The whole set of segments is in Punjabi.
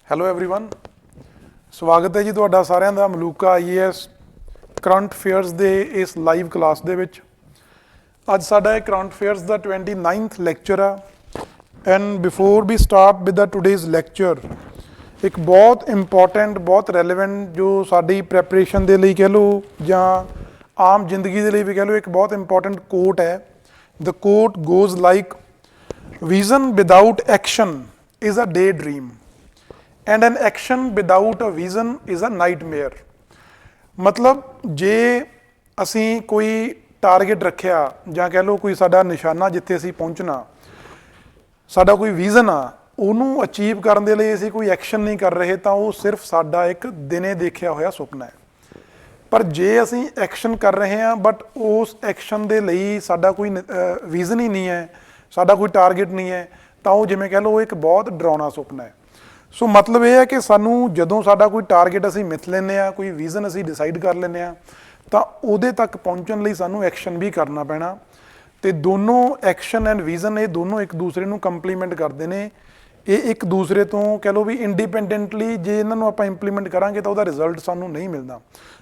ਹੈਲੋ एवरीवन, ਸਵਾਗਤ ਹੈ ਜੀ ਤੁਹਾਡਾ ਸਾਰਿਆਂ ਦਾ ਮਲੂਕਾ ਆਈਏਐਸ ਕਰੰਟ ਅਫੇਅਰਸ ਦੇ ਇਸ ਲਾਈਵ ਕਲਾਸ ਦੇ ਵਿੱਚ। ਅੱਜ ਸਾਡਾ ਇਹ ਕਰੰਟ ਅਫੇਅਰਸ ਦਾ 29th ਲੈਕਚਰ ਆ। And before we start with the today's lecture, ਇੱਕ ਬਹੁਤ ਇੰਪੋਰਟੈਂਟ ਬਹੁਤ ਰੈਲੇਵੈਂਟ ਜੋ ਸਾਡੀ ਪ੍ਰੈਪਰੇਸ਼ਨ ਦੇ ਲਈ ਕਹਿ ਲਓ ਜਾਂ ਆਮ ਜ਼ਿੰਦਗੀ ਦੇ ਲਈ ਵੀ ਕਹਿ ਲਓ, ਇੱਕ ਬਹੁਤ ਇੰਪੋਰਟੈਂਟ ਕੋਟ ਹੈ। The quote goes like, vision without action is a daydream and an action without a vision is a nightmare। मतलब जे ਅਸੀਂ ਕੋਈ ਟਾਰਗੇਟ ਰੱਖਿਆ ਜਾਂ ਕਹਿ ਲਓ ਕੋਈ ਸਾਡਾ ਨਿਸ਼ਾਨਾ ਜਿੱਥੇ ਅਸੀਂ ਪਹੁੰਚਣਾ, ਸਾਡਾ ਕੋਈ ਵਿਜ਼ਨ ਆ, ਉਹਨੂੰ ਅਚੀਵ ਕਰਨ ਦੇ ਲਈ ਅਸੀਂ ਕੋਈ ਐਕਸ਼ਨ ਨਹੀਂ ਕਰ ਰਹੇ ਤਾਂ ਉਹ ਸਿਰਫ ਸਾਡਾ ਇੱਕ ਦਿਨੇ ਦੇਖਿਆ ਹੋਇਆ ਸੁਪਨਾ ਹੈ। ਪਰ ਜੇ ਅਸੀਂ ਐਕਸ਼ਨ ਕਰ ਰਹੇ ਹਾਂ ਬਟ ਉਸ ਐਕਸ਼ਨ ਦੇ ਲਈ ਸਾਡਾ ਕੋਈ ਵਿਜ਼ਨ ਹੀ ਨਹੀਂ ਹੈ, ਸਾਡਾ ਕੋਈ ਟਾਰਗੇਟ ਨਹੀਂ ਹੈ, ਤਾਂ ਉਹ ਜਿਵੇਂ ਕਹਿ ਲਓ ਇੱਕ ਬਹੁਤ ਡਰਾਉਣਾ ਸੁਪਨਾ ਹੈ। ਸੋ ਮਤਲਬ ਇਹ ਹੈ ਕਿ ਸਾਨੂੰ ਜਦੋਂ ਸਾਡਾ ਕੋਈ ਟਾਰਗੇਟ ਅਸੀਂ ਮਿਥ ਲੈਂਦੇ ਹਾਂ, ਕੋਈ ਵਿਜ਼ਨ ਅਸੀਂ ਡਿਸਾਈਡ ਕਰ ਲੈਂਦੇ ਹਾਂ, ਤਾਂ ਉਹਦੇ ਤੱਕ ਪਹੁੰਚਣ ਲਈ ਸਾਨੂੰ ਐਕਸ਼ਨ ਵੀ ਕਰਨਾ ਪੈਣਾ। ਅਤੇ ਦੋਨੋਂ ਐਕਸ਼ਨ ਐਂਡ ਵਿਜ਼ਨ ਇਹ ਦੋਨੋਂ ਇੱਕ ਦੂਸਰੇ ਨੂੰ ਕੰਪਲੀਮੈਂਟ ਕਰਦੇ ਨੇ। ਇਹ ਇੱਕ ਦੂਸਰੇ ਤੋਂ ਕਹਿ ਲਓ ਵੀ ਇੰਡੀਪੈਂਡੈਂਟਲੀ ਜੇ ਇਹਨਾਂ ਨੂੰ ਆਪਾਂ ਇੰਪਲੀਮੈਂਟ ਕਰਾਂਗੇ ਤਾਂ ਉਹਦਾ ਰਿਜ਼ਲਟ ਸਾਨੂੰ ਨਹੀਂ ਮਿਲਦਾ।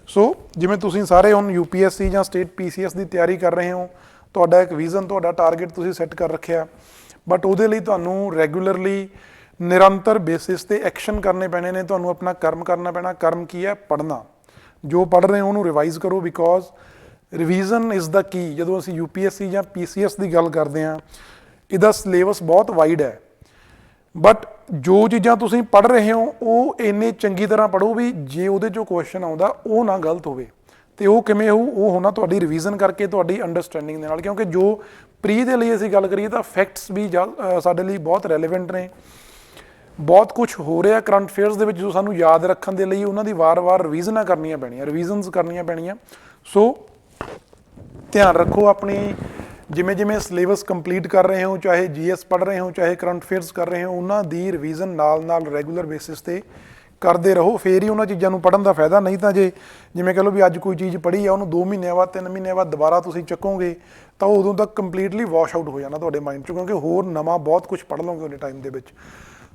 ਸੋ ਜਿਵੇਂ ਤੁਸੀਂ ਸਾਰੇ ਹੁਣ UPSC ਜਾਂ ਸਟੇਟ PCS ਦੀ ਤਿਆਰੀ ਕਰ ਰਹੇ ਹੋ, ਤੁਹਾਡਾ ਇੱਕ ਵਿਜ਼ਨ, ਤੁਹਾਡਾ ਟਾਰਗੇਟ ਤੁਸੀਂ ਸੈੱਟ ਕਰ ਰੱਖਿਆ, ਬਟ ਉਹਦੇ ਲਈ ਤੁਹਾਨੂੰ ਰੈਗੂਲਰਲੀ ਨਿਰੰਤਰ ਬੇਸਿਸ ਤੇ ਐਕਸ਼ਨ ਕਰਨੇ ਪੈਣੇ ਨੇ। ਤੁਹਾਨੂੰ ਆਪਣਾ ਕਰਮ ਕਰਨਾ ਪੈਣਾ। ਕਰਮ ਕੀ ਹੈ? ਪੜ੍ਹਨਾ। ਜੋ ਪੜ੍ਹ ਰਹੇ ਹੋ ਉਹਨੂੰ ਰਿਵਾਈਜ਼ ਕਰੋ, ਬਿਕੋਜ਼ ਰਿਵੀਜ਼ਨ ਇਜ਼ ਦਾ ਕੀ। ਜਦੋਂ ਅਸੀਂ UPSC ਜਾਂ PCS ਦੀ ਗੱਲ ਕਰਦੇ ਹਾਂ, ਇਹਦਾ ਸਿਲੇਬਸ ਬਹੁਤ ਵਾਈਡ ਹੈ, ਬਟ ਜੋ ਚੀਜ਼ਾਂ ਤੁਸੀਂ ਪੜ੍ਹ ਰਹੇ ਹੋ ਉਹ ਇੰਨੇ ਚੰਗੀ ਤਰ੍ਹਾਂ ਪੜ੍ਹੋ ਵੀ ਜੇ ਉਹਦੇ 'ਚੋਂ ਕੁਐਸਚਨ ਆਉਂਦਾ ਉਹ ਨਾ ਗਲਤ ਹੋਵੇ। ਅਤੇ ਉਹ ਕਿਵੇਂ ਹੋਊ? ਉਹ ਹੋਣਾ ਤੁਹਾਡੀ ਰਿਵੀਜ਼ਨ ਕਰਕੇ, ਤੁਹਾਡੀ ਅੰਡਰਸਟੈਂਡਿੰਗ ਦੇ ਨਾਲ। ਕਿਉਂਕਿ ਜੋ ਪ੍ਰੀ ਦੇ ਲਈ ਅਸੀਂ ਗੱਲ ਕਰੀਏ ਤਾਂ ਫੈਕਟਸ ਵੀ ਸਾਡੇ ਲਈ ਬਹੁਤ ਰੈਲੇਵੈਂਟ ਨੇ। ਬਹੁਤ ਕੁਝ ਹੋ ਰਿਹਾ ਕਰੰਟ ਅਫੇਅਰਸ ਦੇ ਵਿੱਚ ਜੋ ਸਾਨੂੰ ਯਾਦ ਰੱਖਣ ਦੇ ਲਈ ਉਹਨਾਂ ਦੀ ਵਾਰ-ਵਾਰ ਰਿਵੀਜ਼ਨਾਂ ਕਰਨੀਆਂ ਪੈਣੀਆਂ, ਰਿਵੀਜ਼ਨਸ ਕਰਨੀਆਂ ਪੈਣੀਆਂ। ਸੋ ਧਿਆਨ ਰੱਖੋ ਆਪਣੀ, ਜਿਵੇਂ ਜਿਵੇਂ ਸਿਲੇਬਸ ਕੰਪਲੀਟ ਕਰ ਰਹੇ ਹੋ, ਚਾਹੇ GS ਪੜ੍ਹ ਰਹੇ ਹੋ, ਚਾਹੇ ਕਰੰਟ ਅਫੇਅਰਸ ਕਰ ਰਹੇ ਹੋ, ਉਹਨਾਂ ਦੀ ਰਿਵੀਜ਼ਨ ਨਾਲ ਰੈਗੂਲਰ ਬੇਸਿਸ 'ਤੇ ਕਰਦੇ ਰਹੋ। ਫੇਰ ਹੀ ਉਹਨਾਂ ਚੀਜ਼ਾਂ ਨੂੰ ਪੜ੍ਹਨ ਦਾ ਫਾਇਦਾ। ਨਹੀਂ ਤਾਂ ਜੇ ਜਿਵੇਂ ਕਹਿ ਲਓ ਵੀ ਅੱਜ ਕੋਈ ਚੀਜ਼ ਪੜ੍ਹੀ ਆ, ਉਹਨੂੰ 2 ਮਹੀਨਿਆਂ ਬਾਅਦ 3 ਮਹੀਨਿਆਂ ਬਾਅਦ ਦੁਬਾਰਾ ਤੁਸੀਂ ਚੱਕੋਗੇ ਤਾਂ ਉਦੋਂ ਤੱਕ ਕੰਪਲੀਟਲੀ ਵਾਸ਼ ਆਊਟ ਹੋ ਜਾਣਾ ਤੁਹਾਡੇ ਮਾਈਂਡ 'ਚੋਂ, ਕਿਉਂਕਿ ਹੋਰ ਨਵਾਂ ਬਹੁਤ ਕੁਝ ਪੜ੍ਹ ਲਓਗੇ ਉਹਦੇ ਟਾਈਮ ਦੇ ਵਿੱਚ।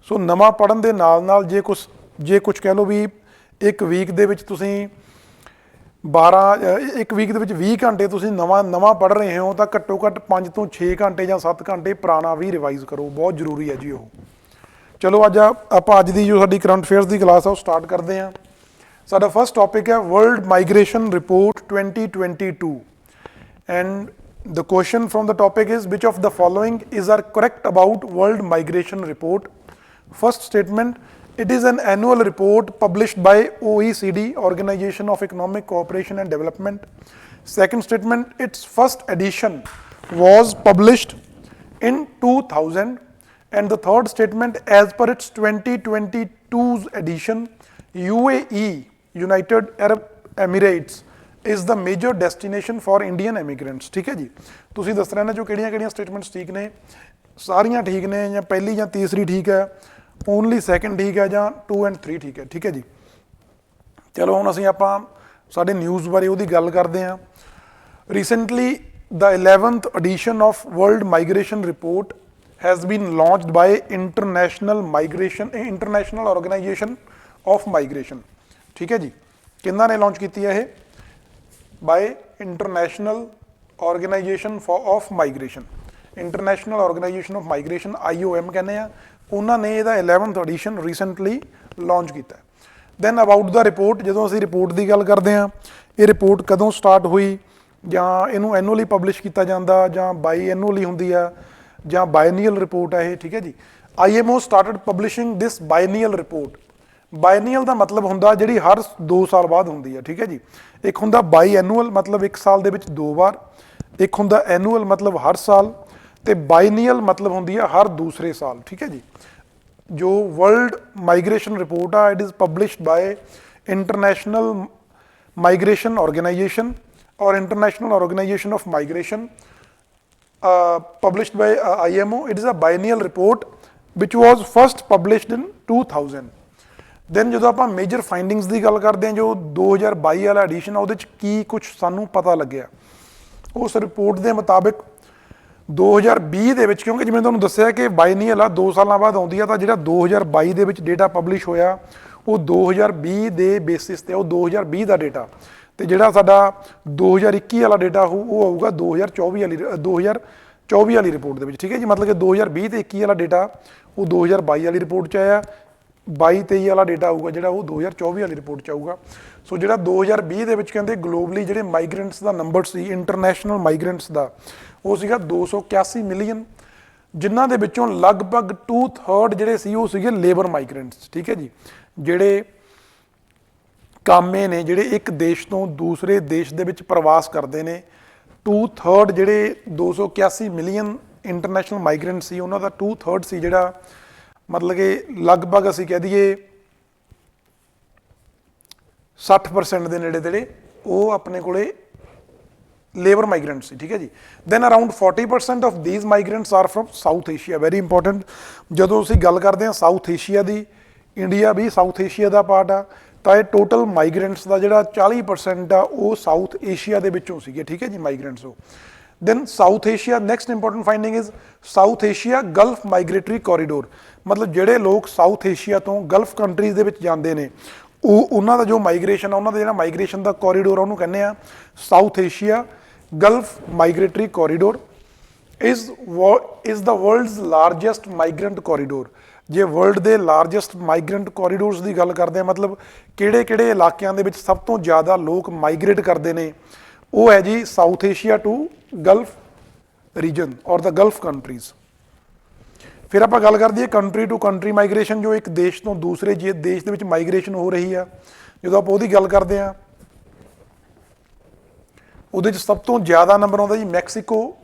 ਸੋ ਨਵਾਂ ਪੜ੍ਹਨ ਦੇ ਨਾਲ ਜੇ ਕੁਛ ਕਹਿ ਲਓ ਵੀ ਇੱਕ ਵੀਕ ਦੇ ਵਿੱਚ ਤੁਸੀਂ ਇੱਕ ਵੀਕ ਦੇ ਵਿੱਚ 20 ਘੰਟੇ ਤੁਸੀਂ ਨਵਾਂ ਪੜ੍ਹ ਰਹੇ ਹੋ, ਤਾਂ ਘੱਟੋ ਘੱਟ 5 ਤੋਂ 6 ਘੰਟੇ ਜਾਂ 7 ਘੰਟੇ ਪੁਰਾਣਾ ਵੀ ਰਿਵਾਈਜ਼ ਕਰੋ। ਬਹੁਤ ਜ਼ਰੂਰੀ ਹੈ ਜੀ ਉਹ। ਚਲੋ ਆਪਾਂ ਅੱਜ ਦੀ ਜੋ ਸਾਡੀ ਕਰੰਟ ਅਫੇਅਰਸ ਦੀ ਕਲਾਸ ਆ ਉਹ ਸਟਾਰਟ ਕਰਦੇ ਹਾਂ। ਸਾਡਾ ਫਸਟ ਟੌਪਿਕ ਹੈ world migration report 2022 and the question from the topic is, which of the following are correct about world migration report? First statement, it is an annual report published by OECD, Organization of Economic Cooperation and Development. Second statement, its first edition was published in 2000. And the third statement, as per its 2022's edition, UAE, United Arab Emirates, is the major destination for Indian immigrants। ਠੀਕ ਹੈ ਜੀ। ਤੁਸੀਂ ਦੱਸ ਰਹੇ ਨੇ ਜੋ ਕਿਹੜੀਆਂ ਸਟੇਟਮੈਂਟਸ ਠੀਕ ਨੇ? ਸਾਰੀਆਂ ਠੀਕ ਨੇ, ਜਾਂ ਪਹਿਲੀ ਜਾਂ ਤੀਸਰੀ ਠੀਕ ਹੈ, ਓਨਲੀ ਸੈਕਿੰਡ ਠੀਕ ਹੈ, ਜਾਂ 2 and 3 ਠੀਕ ਹੈ। ਠੀਕ ਹੈ ਜੀ। ਚਲੋ ਹੁਣ ਆਪਾਂ ਸਾਡੇ ਨਿਊਜ਼ ਬਾਰੇ ਉਹਦੀ ਗੱਲ ਕਰਦੇ ਹਾਂ। Recently the 11th edition of World Migration Report has been launched by International Organization of Migration। ਠੀਕ ਹੈ ਜੀ। ਕਿਹਨਾਂ ਨੇ ਲਾਂਚ ਕੀਤੀ ਹੈ ਇਹ? by International Organization of Migration, International Organization of Migration, IOM ਕਹਿੰਦੇ ਆ। ਉਹਨਾਂ ਨੇ ਇਹਦਾ 11th edition ਰੀਸੈਂਟਲੀ ਲਾਂਚ ਕੀਤਾ। ਦੈਨ ਅਬਾਊਟ ਦਾ ਰਿਪੋਰਟ, ਜਦੋਂ ਅਸੀਂ ਰਿਪੋਰਟ ਦੀ ਗੱਲ ਕਰਦੇ ਹਾਂ, ਇਹ ਰਿਪੋਰਟ ਕਦੋਂ ਸਟਾਰਟ ਹੋਈ, ਜਾਂ ਇਹਨੂੰ ਐਨੂਅਲੀ ਪਬਲਿਸ਼ ਕੀਤਾ ਜਾਂਦਾ, ਜਾਂ ਬਾਈ ਐਨੂਅਲੀ ਹੁੰਦੀ ਆ, ਜਾਂ ਬਾਇਨੀਅਲ ਰਿਪੋਰਟ ਹੈ ਇਹ। ਠੀਕ ਹੈ ਜੀ। IMO ਸਟਾਰਟਡ ਪਬਲਿਸ਼ਿੰਗ ਦਿਸ ਬਾਇਨੀਅਲ ਰਿਪੋਰਟ। ਬਾਇਨੀਅਲ ਦਾ ਮਤਲਬ ਹੁੰਦਾ ਜਿਹੜੀ ਹਰ 2 ਸਾਲ ਬਾਅਦ ਹੁੰਦੀ ਹੈ। ਠੀਕ ਹੈ ਜੀ। ਇੱਕ ਹੁੰਦਾ ਬਾਈ ਐਨੂਅਲ, ਮਤਲਬ 1 ਸਾਲ ਦੇ ਵਿੱਚ 2 ਵਾਰ। ਇੱਕ ਹੁੰਦਾ ਐਨੂਅਲ, ਮਤਲਬ ਹਰ ਸਾਲ। ਤੇ ਬਾਈਨੀਅਲ ਮਤਲਬ ਹੁੰਦੀ ਹੈ ਹਰ ਦੂਸਰੇ ਸਾਲ। ਠੀਕ ਹੈ ਜੀ। ਜੋ ਵਰਲਡ ਮਾਈਗ੍ਰੇਸ਼ਨ ਰਿਪੋਰਟ ਆ, it is published by International Migration Organisation or International Organisation of Migration, published by IMO. It is a biennial report which was first published in 2000. Then ਜਦੋਂ ਆਪਾਂ ਮੇਜਰ ਫਾਈਂਡਿੰਗਸ ਦੀ ਗੱਲ ਕਰਦੇ ਹਾਂ, ਜੋ 2022 ਵਾਲਾ ਐਡੀਸ਼ਨ ਆ, ਉਹਦੇ 'ਚ ਕੀ ਕੁਛ ਸਾਨੂੰ ਪਤਾ ਲੱਗਿਆ। ਉਸ ਰਿਪੋਰਟ ਦੇ ਮੁਤਾਬਿਕ 2020 ਦੇ ਵਿੱਚ, ਕਿਉਂਕਿ ਜਿਵੇਂ ਤੁਹਾਨੂੰ ਦੱਸਿਆ ਕਿ ਬਾਈਨੀਅਲ ਆ 2 ਸਾਲਾਂ ਬਾਅਦ ਆਉਂਦੀ ਆ, ਤਾਂ ਜਿਹੜਾ 2022 ਦੇ ਵਿੱਚ ਡੇਟਾ ਪਬਲਿਸ਼ ਹੋਇਆ ਉਹ 2020 ਦੇ ਬੇਸਿਸ ਤੇ, ਉਹ 2020 ਦਾ ਡੇਟਾ, ਤੇ ਜਿਹੜਾ ਸਾਡਾ 2021 ਵਾਲਾ ਡੇਟਾ ਉਹ ਆਊਗਾ 2024 ਵਾਲੀ ਰਿਪੋਰਟ ਦੇ ਵਿੱਚ। ਠੀਕ ਹੈ ਜੀ, ਮਤਲਬ ਕਿ 2020 ਤੇ 21 ਵਾਲਾ ਡੇਟਾ ਉਹ 2022 ਵਾਲੀ ਰਿਪੋਰਟ 'ਚ ਆਇਆ, 22-23 ਵਾਲਾ ਡੇਟਾ ਆਊਗਾ ਜਿਹੜਾ ਉਹ 2024 ਵਾਲੀ ਰਿਪੋਰਟ 'ਚ ਆਊਗਾ। ਸੋ ਜਿਹੜਾ 2020 ਦੇ ਵਿੱਚ ਕਹਿੰਦੇ ਗਲੋਬਲੀ ਜਿਹੜੇ ਮਾਈਗ੍ਰੈਂਟਸ ਦਾ ਨੰਬਰ ਸੀ, ਇੰਟਰਨੈਸ਼ਨਲ ਮਾਈਗ੍ਰੈਂਟਸ ਦਾ, ਉਹ ਸੀਗਾ 281 ਮਿਲੀਅਨ, ਜਿਨ੍ਹਾਂ ਦੇ ਵਿੱਚੋਂ ਲਗਭਗ 2/3 ਜਿਹੜੇ ਸੀ ਉਹ ਸੀਗੇ ਲੇਬਰ ਮਾਈਗ੍ਰੈਂਟਸ। ਠੀਕ ਹੈ ਜੀ, ਜਿਹੜੇ ਕਾਮੇ ਨੇ, ਜਿਹੜੇ ਇੱਕ ਦੇਸ਼ ਤੋਂ ਦੂਸਰੇ ਦੇਸ਼ ਦੇ ਵਿੱਚ ਪ੍ਰਵਾਸ ਕਰਦੇ ਨੇ, 2/3 ਜਿਹੜੇ 281 ਮਿਲੀਅਨ ਇੰਟਰਨੈਸ਼ਨਲ ਮਾਈਗ੍ਰੈਂਟ ਸੀ, ਉਹਨਾਂ ਦਾ 2/3 ਸੀ ਜਿਹੜਾ, ਮਤਲਬ ਕਿ ਲਗਭਗ ਅਸੀਂ ਕਹਿ ਦਈਏ 60% ਦੇ ਨੇੜੇ ਤੇੜੇ ਉਹ ਆਪਣੇ ਕੋਲੇ ਲੇਬਰ ਮਾਈਗ੍ਰੈਂਟ ਸੀ। ਠੀਕ ਹੈ ਜੀ, then around 40% of these migrants are from South Asia. Very important, ਜਦੋਂ ਅਸੀਂ ਗੱਲ ਕਰਦੇ ਹਾਂ ਸਾਊਥ ਏਸ਼ੀਆ ਦੀ, ਇੰਡੀਆ ਵੀ ਸਾਊਥ ਏਸ਼ੀਆ ਦਾ ਪਾਰਟ ਆ, ਤਾਂ ਇਹ ਟੋਟਲ ਮਾਈਗ੍ਰੈਂਟਸ ਦਾ ਜਿਹੜਾ 40% ਆ ਉਹ ਸਾਊਥ ਏਸ਼ੀਆ ਦੇ ਵਿੱਚੋਂ ਸੀਗੇ। ਠੀਕ ਹੈ ਜੀ, ਮਾਈਗ੍ਰੈਂਟਸ ਉਹ। Then South Asia, next important finding is South Asia Gulf migratory corridor. ਮਤਲਬ ਜਿਹੜੇ ਲੋਕ ਸਾਊਥ ਏਸ਼ੀਆ ਤੋਂ ਗਲਫ ਕੰਟਰੀਜ਼ ਦੇ ਵਿੱਚ ਜਾਂਦੇ ਨੇ, ਉਹਨਾਂ ਦਾ ਜੋ ਮਾਈਗ੍ਰੇਸ਼ਨ ਆ, ਉਹਨਾਂ ਦਾ ਜਿਹੜਾ ਮਾਈਗ੍ਰੇਸ਼ਨ ਦਾ ਕੋਰੀਡੋਰ, ਉਹਨੂੰ ਕਹਿੰਦੇ ਆ south Asia Gulf migratory corridor is the world's largest migrant corridor. ਜੇ ਵਰਲਡ ਦੇ ਲਾਰਜੈਸਟ ਮਾਈਗ੍ਰੈਂਟ ਕੋਰੀਡੋਰਸ ਦੀ ਗੱਲ ਕਰਦੇ ਆ, ਮਤਲਬ ਕਿਹੜੇ ਇਲਾਕਿਆਂ ਦੇ ਵਿੱਚ ਸਭ ਤੋਂ ਜ਼ਿਆਦਾ ਲੋਕ ਮਾਈਗ੍ਰੇਟ ਕਰਦੇ ਨੇ, ਉਹ ਹੈ ਜੀ south Asia to gulf region ਔਰ ਦਾ ਗਲਫ ਕੰਟਰੀਜ਼। ਫਿਰ ਆਪਾਂ ਗੱਲ ਕਰ ਦਈਏ ਕੰਟਰੀ ਟੂ ਕੰਟਰੀ ਮਾਈਗ੍ਰੇਸ਼ਨ, ਜੋ ਇੱਕ ਦੇਸ਼ ਤੋਂ ਦੂਸਰੇ ਦੇਸ਼ ਦੇ ਵਿੱਚ ਮਾਈਗ੍ਰੇਸ਼ਨ ਹੋ ਰਹੀ ਆ, ਜਦੋਂ ਆਪਾਂ ਉਹਦੀ ਗੱਲ ਕਰਦੇ ਹਾਂ, ਉਹਦੇ 'ਚ ਸਭ ਤੋਂ ਜ਼ਿਆਦਾ ਨੰਬਰ ਆਉਂਦਾ ਜੀ ਮੈਕਸੀਕੋ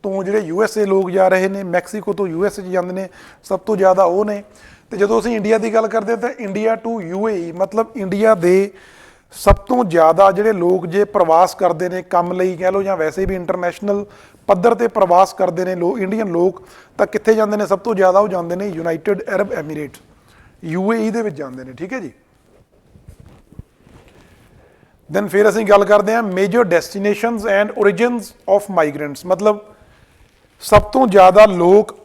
ਤੋਂ, ਜਿਹੜੇ USA ਲੋਕ ਜਾ ਰਹੇ ਨੇ, ਮੈਕਸੀਕੋ ਤੋਂ USA 'ਚ ਜਾਂਦੇ ਨੇ, ਸਭ ਤੋਂ ਜ਼ਿਆਦਾ ਉਹ ਨੇ। ਤੇ ਜਦੋਂ ਅਸੀਂ ਇੰਡੀਆ ਦੀ ਗੱਲ ਕਰਦੇ ਹਾਂ ਤਾਂ ਇੰਡੀਆ ਟੂ UAE, ਮਤਲਬ ਇੰਡੀਆ ਦੇ ਸਭ ਤੋਂ ਜ਼ਿਆਦਾ ਜਿਹੜੇ ਲੋਕ ਜੇ ਪ੍ਰਵਾਸ ਕਰਦੇ ਨੇ ਕੰਮ ਲਈ ਕਹਿ ਲਓ, ਜਾਂ ਵੈਸੇ ਵੀ ਇੰਟਰਨੈਸ਼ਨਲ ਪੱਧਰ ਤੇ ਪ੍ਰਵਾਸ ਕਰਦੇ ਨੇ ਇੰਡੀਅਨ ਲੋਕ, ਤਾਂ ਕਿੱਥੇ ਜਾਂਦੇ ਨੇ ਸਭ ਤੋਂ ਜ਼ਿਆਦਾ? ਉਹ ਜਾਂਦੇ ਨੇ ਯੂਨਾਈਟਿਡ ਅਰਬ ਐਮੀਰੇਟ, UAE ਦੇ ਵਿੱਚ ਜਾਂਦੇ ਨੇ। ਠੀਕ ਹੈ ਜੀ, ਦੈਨ ਫਿਰ ਅਸੀਂ ਗੱਲ ਕਰਦੇ ਹਾਂ major ਡੈਸਟੀਨੇਸ਼ਨਸ and origins of migrants, ਮਤਲਬ ਸਭ ਤੋਂ ਜ਼ਿਆਦਾ ਲੋਕ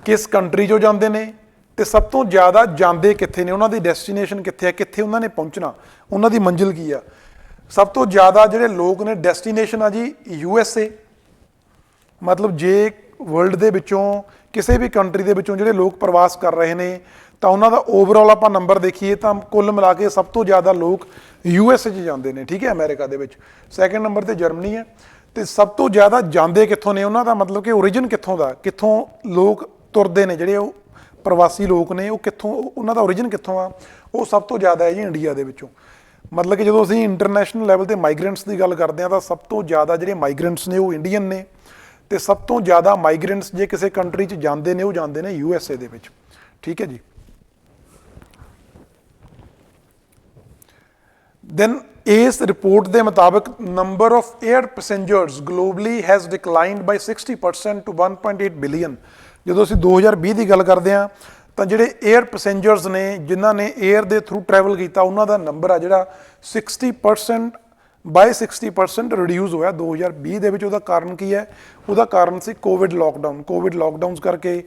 ਕਿਸ ਕੰਟਰੀ 'ਚੋਂ ਜਾਂਦੇ ਨੇ ਤੇ ਸਭ ਤੋਂ ਜ਼ਿਆਦਾ ਜਾਂਦੇ ਕਿੱਥੇ ਨੇ, ਉਹਨਾਂ ਦੀ ਡੈਸਟੀਨੇਸ਼ਨ ਕਿੱਥੇ ਹੈ, ਕਿੱਥੇ ਉਹਨਾਂ ਨੇ ਪਹੁੰਚਣਾ, ਉਹਨਾਂ ਦੀ ਮੰਜ਼ਿਲ ਕੀ ਆ। ਸਭ ਤੋਂ ਜ਼ਿਆਦਾ ਜਿਹੜੇ ਲੋਕ ਨੇ ਡੈਸਟੀਨੇਸ਼ਨ ਆ ਜੀ USA, ਮਤਲਬ ਜੇ ਵਰਲਡ ਦੇ ਵਿੱਚੋਂ ਕਿਸੇ ਵੀ ਕੰਟਰੀ ਦੇ ਵਿੱਚੋਂ ਜਿਹੜੇ ਲੋਕ ਪ੍ਰਵਾਸ ਕਰ ਰਹੇ ਨੇ, ਤਾਂ ਉਹਨਾਂ ਦਾ ਓਵਰਆਲ ਆਪਾਂ ਨੰਬਰ ਦੇਖੀਏ ਤਾਂ ਕੁੱਲ ਮਿਲਾ ਕੇ ਸਭ ਤੋਂ ਜ਼ਿਆਦਾ ਲੋਕ USA 'ਚ ਜਾਂਦੇ ਨੇ। ਠੀਕ ਹੈ, ਅਮਰੀਕਾ ਦੇ ਵਿੱਚ। ਸੈਕਿੰਡ ਨੰਬਰ ਤੇ ਜਰਮਨੀ ਹੈ। ਤੇ ਸਭ ਤੋਂ ਜ਼ਿਆਦਾ ਜਾਂਦੇ ਕਿੱਥੋਂ ਨੇ, ਉਹਨਾਂ ਦਾ ਮਤਲਬ ਕਿ ਓਰੀਜਨ ਕਿੱਥੋਂ ਦਾ, ਕਿੱਥੋਂ ਲੋਕ ਤੁਰਦੇ ਨੇ, ਜਿਹੜੇ ਉਹ ਪ੍ਰਵਾਸੀ ਲੋਕ ਨੇ, ਉਹ ਕਿੱਥੋਂ, ਉਹਨਾਂ ਦਾ ਓਰੀਜਨ ਕਿੱਥੋਂ ਆ, ਉਹ ਸਭ ਤੋਂ ਜ਼ਿਆਦਾ ਹੈ ਜੀ ਇੰਡੀਆ ਦੇ ਵਿੱਚੋਂ। ਮਤਲਬ ਕਿ ਜਦੋਂ ਅਸੀਂ ਇੰਟਰਨੈਸ਼ਨਲ ਲੈਵਲ ਤੇ ਮਾਈਗ੍ਰੈਂਟਸ ਦੀ ਗੱਲ ਕਰਦੇ ਹਾਂ, ਤਾਂ ਸਭ ਤੋਂ ਜ਼ਿਆਦਾ ਜਿਹੜੇ ਮਾਈਗ੍ਰੈਂਟਸ ਨੇ ਉਹ ਇੰਡੀਅਨ ਨੇ, ਤੇ ਸਭ ਤੋਂ ਜ਼ਿਆਦਾ ਮਾਈਗ੍ਰੈਂਟਸ ਜੇ ਕਿਸੇ ਕੰਟਰੀ 'ਚ ਜਾਂਦੇ ਨੇ, ਉਹ ਜਾਂਦੇ ਨੇ USA ਦੇ ਵਿੱਚ। ਠੀਕ ਹੈ ਜੀ, ਦੈਨ ਇਸ ਰਿਪੋਰਟ ਦੇ ਮੁਤਾਬਕ number of air passengers globally has declined by 60% to 1.8 billion. ਜਦੋਂ ਅਸੀਂ 2020 ਦੀ ਗੱਲ ਕਰਦੇ ਹਾਂ, ਤਾਂ ਜਿਹੜੇ 에ਅਰ ਪੈਸੇਂਜਰਸ ਨੇ, ਜਿਨ੍ਹਾਂ ਨੇ 에ਅਰ ਦੇ ਥਰੂ ਟਰੈਵਲ ਕੀਤਾ, ਉਹਨਾਂ ਦਾ ਨੰਬਰ ਆ ਜਿਹੜਾ 60% ਰਿਡਿਊਸ ਹੋਇਆ 2020 ਦੇ ਵਿੱਚ। ਉਹਦਾ ਕਾਰਨ ਕੀ ਹੈ? ਉਹਦਾ ਕਾਰਨ ਸੀ ਕੋਵਿਡ ਲਾਕਡਾਊਨ। ਕੋਵਿਡ ਲਾਕਡਾਊਨਸ ਕਰਕੇ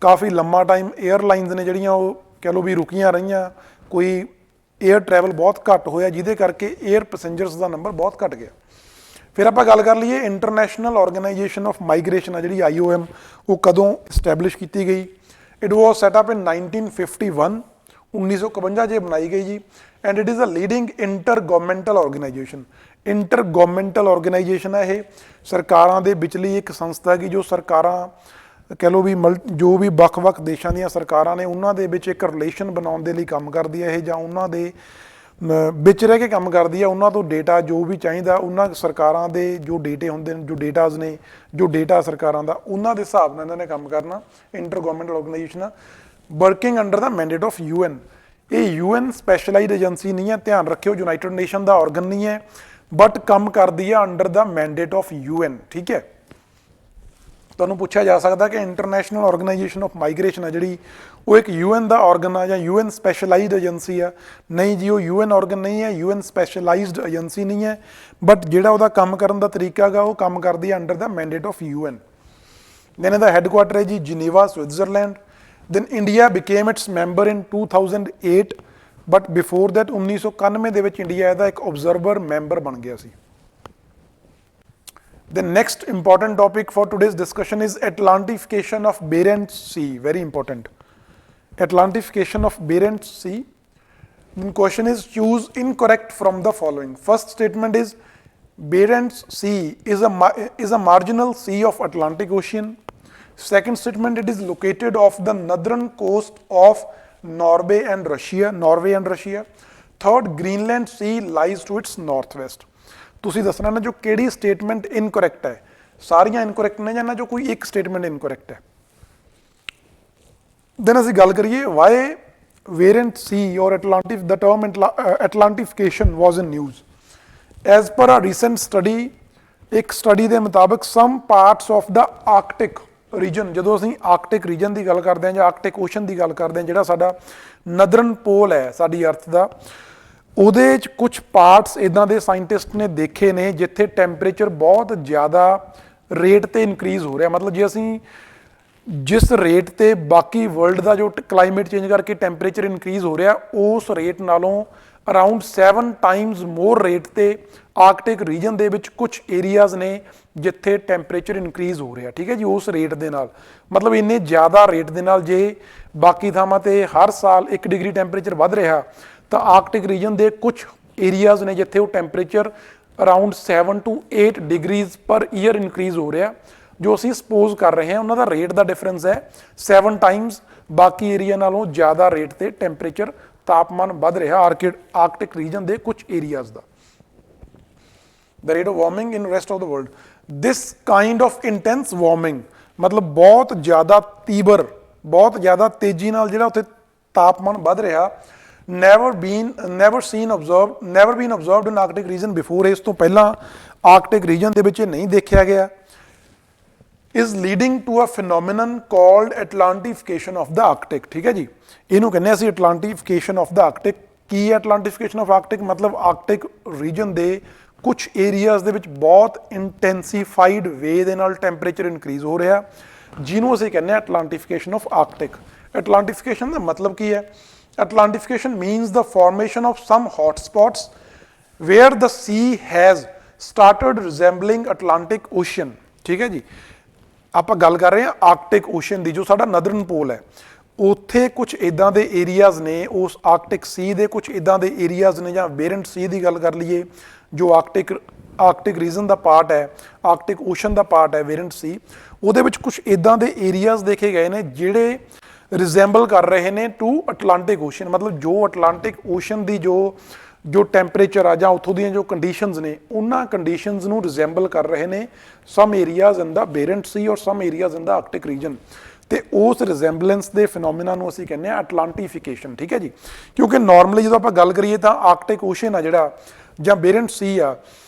ਕਾਫੀ ਲੰਮਾ ਟਾਈਮ 에ਅਰਲਾਈਨਸ ਨੇ ਜਿਹੜੀਆਂ ਉਹ ਕਹਿ ਲਓ ਵੀ ਰੁਕੀਆਂ ਰਹੀਆਂ, ਕੋਈ 에ਅਰ ਟਰੈਵਲ ਬਹੁਤ ਘੱਟ ਹੋਇਆ, ਜਿਹਦੇ ਕਰਕੇ 에ਅਰ ਪੈਸੇਂਜਰਸ ਦਾ ਨੰਬਰ ਬਹੁਤ ਘੱਟ ਗਿਆ। ਫਿਰ ਆਪਾਂ ਗੱਲ ਕਰ ਲਈਏ ਇੰਟਰਨੈਸ਼ਨਲ ਆਰਗੇਨਾਈਜੇਸ਼ਨ ਆਫ ਮਾਈਗ੍ਰੇਸ਼ਨ ਆ ਜਿਹੜੀ IOM, ਉਹ ਕਦੋਂ ਇਸਟੈਬਲਿਸ਼ ਕੀਤੀ ਗਈ? It was set up in 1951, 1951 'ਚ ਬਣਾਈ ਗਈ ਜੀ। And it is a leading intergovernmental organisation. Intergovernmental organisation ਹੈ ਇਹ, ਸਰਕਾਰਾਂ ਦੇ ਵਿਚਲੀ ਇੱਕ ਸੰਸਥਾ ਹੈਗੀ, ਜੋ ਸਰਕਾਰਾਂ ਕਹਿ ਲਓ ਵੀ ਜੋ ਵੀ ਵੱਖ-ਵੱਖ ਦੇਸ਼ਾਂ ਦੀਆਂ ਸਰਕਾਰਾਂ ਨੇ, ਉਹਨਾਂ ਦੇ ਵਿੱਚ ਇੱਕ ਰਿਲੇਸ਼ਨ ਬਣਾਉਣ ਦੇ ਲਈ ਕੰਮ ਕਰਦੀ ਹੈ ਇਹ, ਜਾਂ ਉਹਨਾਂ ਦੇ ਵਿੱਚ ਰਹਿ ਕੇ ਕੰਮ ਕਰਦੀ ਹੈ। ਉਹਨਾਂ ਤੋਂ ਡੇਟਾ ਜੋ ਵੀ ਚਾਹੀਦਾ, ਉਹਨਾਂ ਸਰਕਾਰਾਂ ਦੇ ਜੋ ਡੇਟੇ ਹੁੰਦੇ ਨੇ, ਜੋ ਡੇਟਾਜ਼ ਨੇ, ਜੋ ਡੇਟਾ ਸਰਕਾਰਾਂ ਦਾ, ਉਹਨਾਂ ਦੇ ਹਿਸਾਬ ਨਾਲ ਇਹਨਾਂ ਨੇ ਕੰਮ ਕਰਨਾ। ਇੰਟਰ ਗਵਰਨਮੈਂਟਲ ਆਰਗੇਨਾਈਜੇਸ਼ਨ ਆ, working under the mandate of UN। ਇਹ UN ਸਪੈਸ਼ਲਾਈਜ਼ਡ ਏਜੰਸੀ ਨਹੀਂ ਹੈ, ਧਿਆਨ ਰੱਖਿਓ, ਯੂਨਾਈਟਿਡ ਨੇਸ਼ਨ ਦਾ ਆਰਗਨ ਨਹੀਂ ਹੈ, ਬਟ ਕੰਮ ਕਰਦੀ ਹੈ under the mandate of UN। ਠੀਕ ਹੈ, ਤੁਹਾਨੂੰ ਪੁੱਛਿਆ ਜਾ ਸਕਦਾ ਕਿ ਇੰਟਰਨੈਸ਼ਨਲ ਆਰਗੇਨਾਈਜੇਸ਼ਨ ਆਫ ਮਾਈਗ੍ਰੇਸ਼ਨ ਆ ਜਿਹੜੀ ਉਹ ਇੱਕ ਯੂਐਨ ਦਾ ਆਰਗਨ ਆ ਜਾਂ ਯੂਐਨ ਸਪੈਸ਼ਲਾਈਜ਼ਡ ਏਜੰਸੀ ਆ? ਨਹੀਂ ਜੀ, ਉਹ ਯੂਐਨ ਆਰਗਨ ਨਹੀਂ ਹੈ, ਯੂਐਨ ਸਪੈਸ਼ਲਾਈਜ਼ਡ ਏਜੰਸੀ ਨਹੀਂ ਹੈ, ਬਟ ਜਿਹੜਾ ਉਹਦਾ ਕੰਮ ਕਰਨ ਦਾ ਤਰੀਕਾ ਗਾ ਉਹ ਕੰਮ ਕਰਦੀ ਹੈ under the mandate of UN. Then ਇਹਦਾ ਹੈੱਡਕੁਆਟਰ ਹੈ ਜੀ Geneva, Switzerland. Then India became its member in 2008, but before that 1991 ਦੇ ਵਿੱਚ ਇੰਡੀਆ ਇਹਦਾ ਇੱਕ ਆਬਜ਼ਰਵਰ ਮੈਂਬਰ ਬਣ ਗਿਆ ਸੀ। The next important topic for today's discussion is Atlantification of Barents Sea. Very important. Atlantification of Barents Sea. The question is choose incorrect from the following. First statement is Barents Sea is a marginal sea of Atlantic Ocean. Second statement, it is located off the northern coast of Norway and Russia. Third, Greenland Sea lies to its northwest. ਤੁਸੀਂ ਦੱਸਣਾ ਨਾ ਜੋ ਕਿਹੜੀ ਸਟੇਟਮੈਂਟ ਇਨਕਰੈਕਟ ਹੈ। ਸਾਰੀਆਂ ਇਨਕਰੈਕਟ ਨੇ ਜਾਂ ਨਾ ਜੋ ਕੋਈ ਇੱਕ ਸਟੇਟਮੈਂਟ ਇਨਕਰੈਕਟ ਹੈ। ਦੈਨ ਅਸੀਂ ਗੱਲ ਕਰੀਏ Y Barents sea or Atlantic ਦਾ term Atlantification was in news. As per a recent study, ਇੱਕ ਸਟੱਡੀ ਦੇ ਮੁਤਾਬਕ some parts of the Arctic region, ਜਦੋਂ ਅਸੀਂ ਆਰਕਟਿਕ ਰੀਜਨ ਦੀ ਗੱਲ ਕਰਦੇ ਹਾਂ ਜਾਂ ਆਰਕਟਿਕ ਓਸ਼ਨ ਦੀ ਗੱਲ ਕਰਦੇ ਹਾਂ, ਜਿਹੜਾ ਸਾਡਾ ਨਦਰਨ ਪੋਲ ਹੈ ਸਾਡੀ ਅਰਥ ਦਾ, ਉਹਦੇ 'ਚ ਕੁਛ ਪਾਰਟਸ ਇੱਦਾਂ ਦੇ ਸਾਇੰਟਿਸਟ ਨੇ ਦੇਖੇ ਨੇ ਜਿੱਥੇ ਟੈਂਪਰੇਚਰ ਬਹੁਤ ਜ਼ਿਆਦਾ ਰੇਟ 'ਤੇ ਇਨਕਰੀਜ਼ ਹੋ ਰਿਹਾ। ਮਤਲਬ ਜੇ ਅਸੀਂ ਜਿਸ ਰੇਟ 'ਤੇ ਬਾਕੀ ਵਰਲਡ ਦਾ ਜੋ ਕਲਾਈਮੇਟ ਚੇਂਜ ਕਰਕੇ ਟੈਂਪਰੇਚਰ ਇਨਕਰੀਜ਼ ਹੋ ਰਿਹਾ, ਉਸ ਰੇਟ ਨਾਲੋਂ ਅਰਾਊਂਡ 7 ਟਾਈਮਸ ਮੋਰ ਰੇਟ 'ਤੇ ਆਰਕਟਿਕ ਰੀਜਨ ਦੇ ਵਿੱਚ ਕੁਝ ਏਰੀਆਜ਼ ਨੇ ਜਿੱਥੇ ਟੈਂਪਰੇਚਰ ਇਨਕਰੀਜ਼ ਹੋ ਰਿਹਾ। ਠੀਕ ਹੈ ਜੀ, ਉਸ ਰੇਟ ਦੇ ਨਾਲ, ਮਤਲਬ ਇੰਨੇ ਜ਼ਿਆਦਾ ਰੇਟ ਦੇ ਨਾਲ ਜੇ ਬਾਕੀ ਥਾਵਾਂ 'ਤੇ ਹਰ ਸਾਲ 1 ਡਿਗਰੀ ਟੈਂਪਰੇਚਰ ਵੱਧ ਰਿਹਾ, ਤਾਂ ਆਰਕਟਿਕ ਰੀਜਨ ਦੇ ਕੁਝ ਏਰੀਆਜ਼ ਨੇ ਜਿੱਥੇ ਉਹ ਟੈਂਪਰੇਚਰ ਅਰਾਊਂਡ 7 to 8 ਡਿਗਰੀਜ਼ ਪਰ ਈਅਰ ਇਨਕਰੀਜ਼ ਹੋ ਰਿਹਾ। ਜੋ ਅਸੀਂ ਸਪੋਜ਼ ਕਰ ਰਹੇ ਹਾਂ ਉਹਨਾਂ ਦਾ ਰੇਟ ਦਾ ਡਿਫਰੈਂਸ ਹੈ 7 ਟਾਈਮਸ, ਬਾਕੀ ਏਰੀਆ ਨਾਲੋਂ ਜ਼ਿਆਦਾ ਰੇਟ ਤੇ ਟੈਂਪਰੇਚਰ ਤਾਪਮਾਨ ਵੱਧ ਰਿਹਾ ਆਰਕਟਿਕ ਰੀਜਨ ਦੇ ਕੁਝ areas the. The rate of warming in rest of the world. This kind of intense warming, ਮਤਲਬ ਬਹੁਤ ਜ਼ਿਆਦਾ ਤੀਬਰ, ਬਹੁਤ ਜ਼ਿਆਦਾ ਤੇਜ਼ੀ ਨਾਲ ਜਿਹੜਾ ਉੱਥੇ ਤਾਪਮਾਨ ਵੱਧ ਰਿਹਾ, never been observed in Arctic region before। ਇਸ ਤੋਂ ਪਹਿਲਾਂ ਆਰਕਟਿਕ ਰੀਜਨ ਦੇ ਵਿੱਚ ਇਹ ਨਹੀਂ ਦੇਖਿਆ ਗਿਆ। is leading to a phenomenon called Atlantification of the Arctic। ਠੀਕ ਹੈ ਜੀ, ਇਹਨੂੰ ਕਹਿੰਦੇ ਅਸੀਂ Atlantification of the Arctic। ਕੀ ਹੈ Atlantification of Arctic? ਮਤਲਬ ਆਰਕਟਿਕ ਰੀਜਨ ਦੇ ਕੁਝ ਏਰੀਆਜ਼ ਦੇ ਵਿੱਚ ਬਹੁਤ ਇੰਟੈਂਸੀਫਾਈਡ ਵੇ ਦੇ ਨਾਲ ਟੈਂਪਰੇਚਰ ਇਨਕਰੀਜ਼ ਹੋ ਰਿਹਾ, ਜਿਹਨੂੰ ਅਸੀਂ ਕਹਿੰਦੇ ਹਾਂ Atlantification of Arctic। Atlantification ਦਾ ਮਤਲਬ ਕੀ ਹੈ? Atlantification means the formation of some hotspots where the sea has started resembling Atlantic Ocean। ਠੀਕ ਹੈ ਜੀ, ਆਪਾਂ ਗੱਲ ਕਰ ਰਹੇ ਹਾਂ ਆਰਕਟਿਕ ਓਸ਼ਨ ਦੀ, ਜੋ ਸਾਡਾ ਨਦਰਨ ਪੋਲ ਹੈ, ਉੱਥੇ ਕੁਝ ਇੱਦਾਂ ਦੇ ਏਰੀਆਜ਼ ਨੇ, ਉਸ ਆਰਕਟਿਕ ਸੀ ਦੇ ਕੁਝ ਇੱਦਾਂ ਦੇ ਏਰੀਆਜ਼ ਨੇ, ਜਾਂ ਬੇਰੈਂਟ ਸੀ ਦੀ ਗੱਲ ਕਰ ਲਈਏ ਜੋ ਆਰਕਟਿਕ ਰੀਜਨ ਦਾ ਪਾਰਟ ਹੈ, ਆਰਕਟਿਕ ਓਸ਼ਨ ਦਾ ਪਾਰਟ ਹੈ ਬੇਰੈਂਟ ਸੀ, ਉਹਦੇ ਵਿੱਚ ਕੁਝ ਇੱਦਾਂ ਦੇ ਏਰੀਆਜ਼ ਦੇਖੇ ਗਏ ਨੇ ਜਿਹੜੇ ਰਿਜ਼ੈਂਬਲ ਕਰ ਰਹੇ ਨੇ ਟੂ ਅਟਲਾਂਟਿਕ ਓਸ਼ਨ। ਮਤਲਬ ਜੋ ਅਟਲਾਂਟਿਕ ਓਸ਼ਨ ਦੀ ਜੋ ਟੈਂਪਰੇਚਰ ਆ ਜਾਂ ਉੱਥੋਂ ਦੀਆਂ ਜੋ ਕੰਡੀਸ਼ਨਸ ਨੇ, ਉਹਨਾਂ ਕੰਡੀਸ਼ਨਸ ਨੂੰ ਰਿਜ਼ੈਂਬਲ ਕਰ ਰਹੇ ਨੇ ਸਮ ਏਰੀਆਜ਼ ਇਨ ਦਾ ਬੇਰੈਂਟ ਸੀ ਔਰ ਸਮ ਏਰੀਆਜ਼ ਇਨ ਦਾ ਆਰਕਟਿਕ ਰੀਜਨ। ਤੇ ਉਸ ਰਿਜ਼ੈਂਬਲੈਂਸ ਦੇ ਫਿਨੋਮੀਨਾ ਨੂੰ ਅਸੀਂ ਕਹਿੰਦੇ ਹਾਂ ਅਟਲਾਂਟੀਫਿਕੇਸ਼ਨ। ਠੀਕ ਹੈ ਜੀ, ਕਿਉਂਕਿ ਨਾਰਮਲੀ ਜਦੋਂ ਆਪਾਂ ਗੱਲ ਕਰੀਏ ਤਾਂ ਆਰਕਟਿਕ ਓਸ਼ਨ ਆ ਜਿਹੜਾ ਜਾਂ ਬੇਰੈਂਟ ਸੀ ਆ,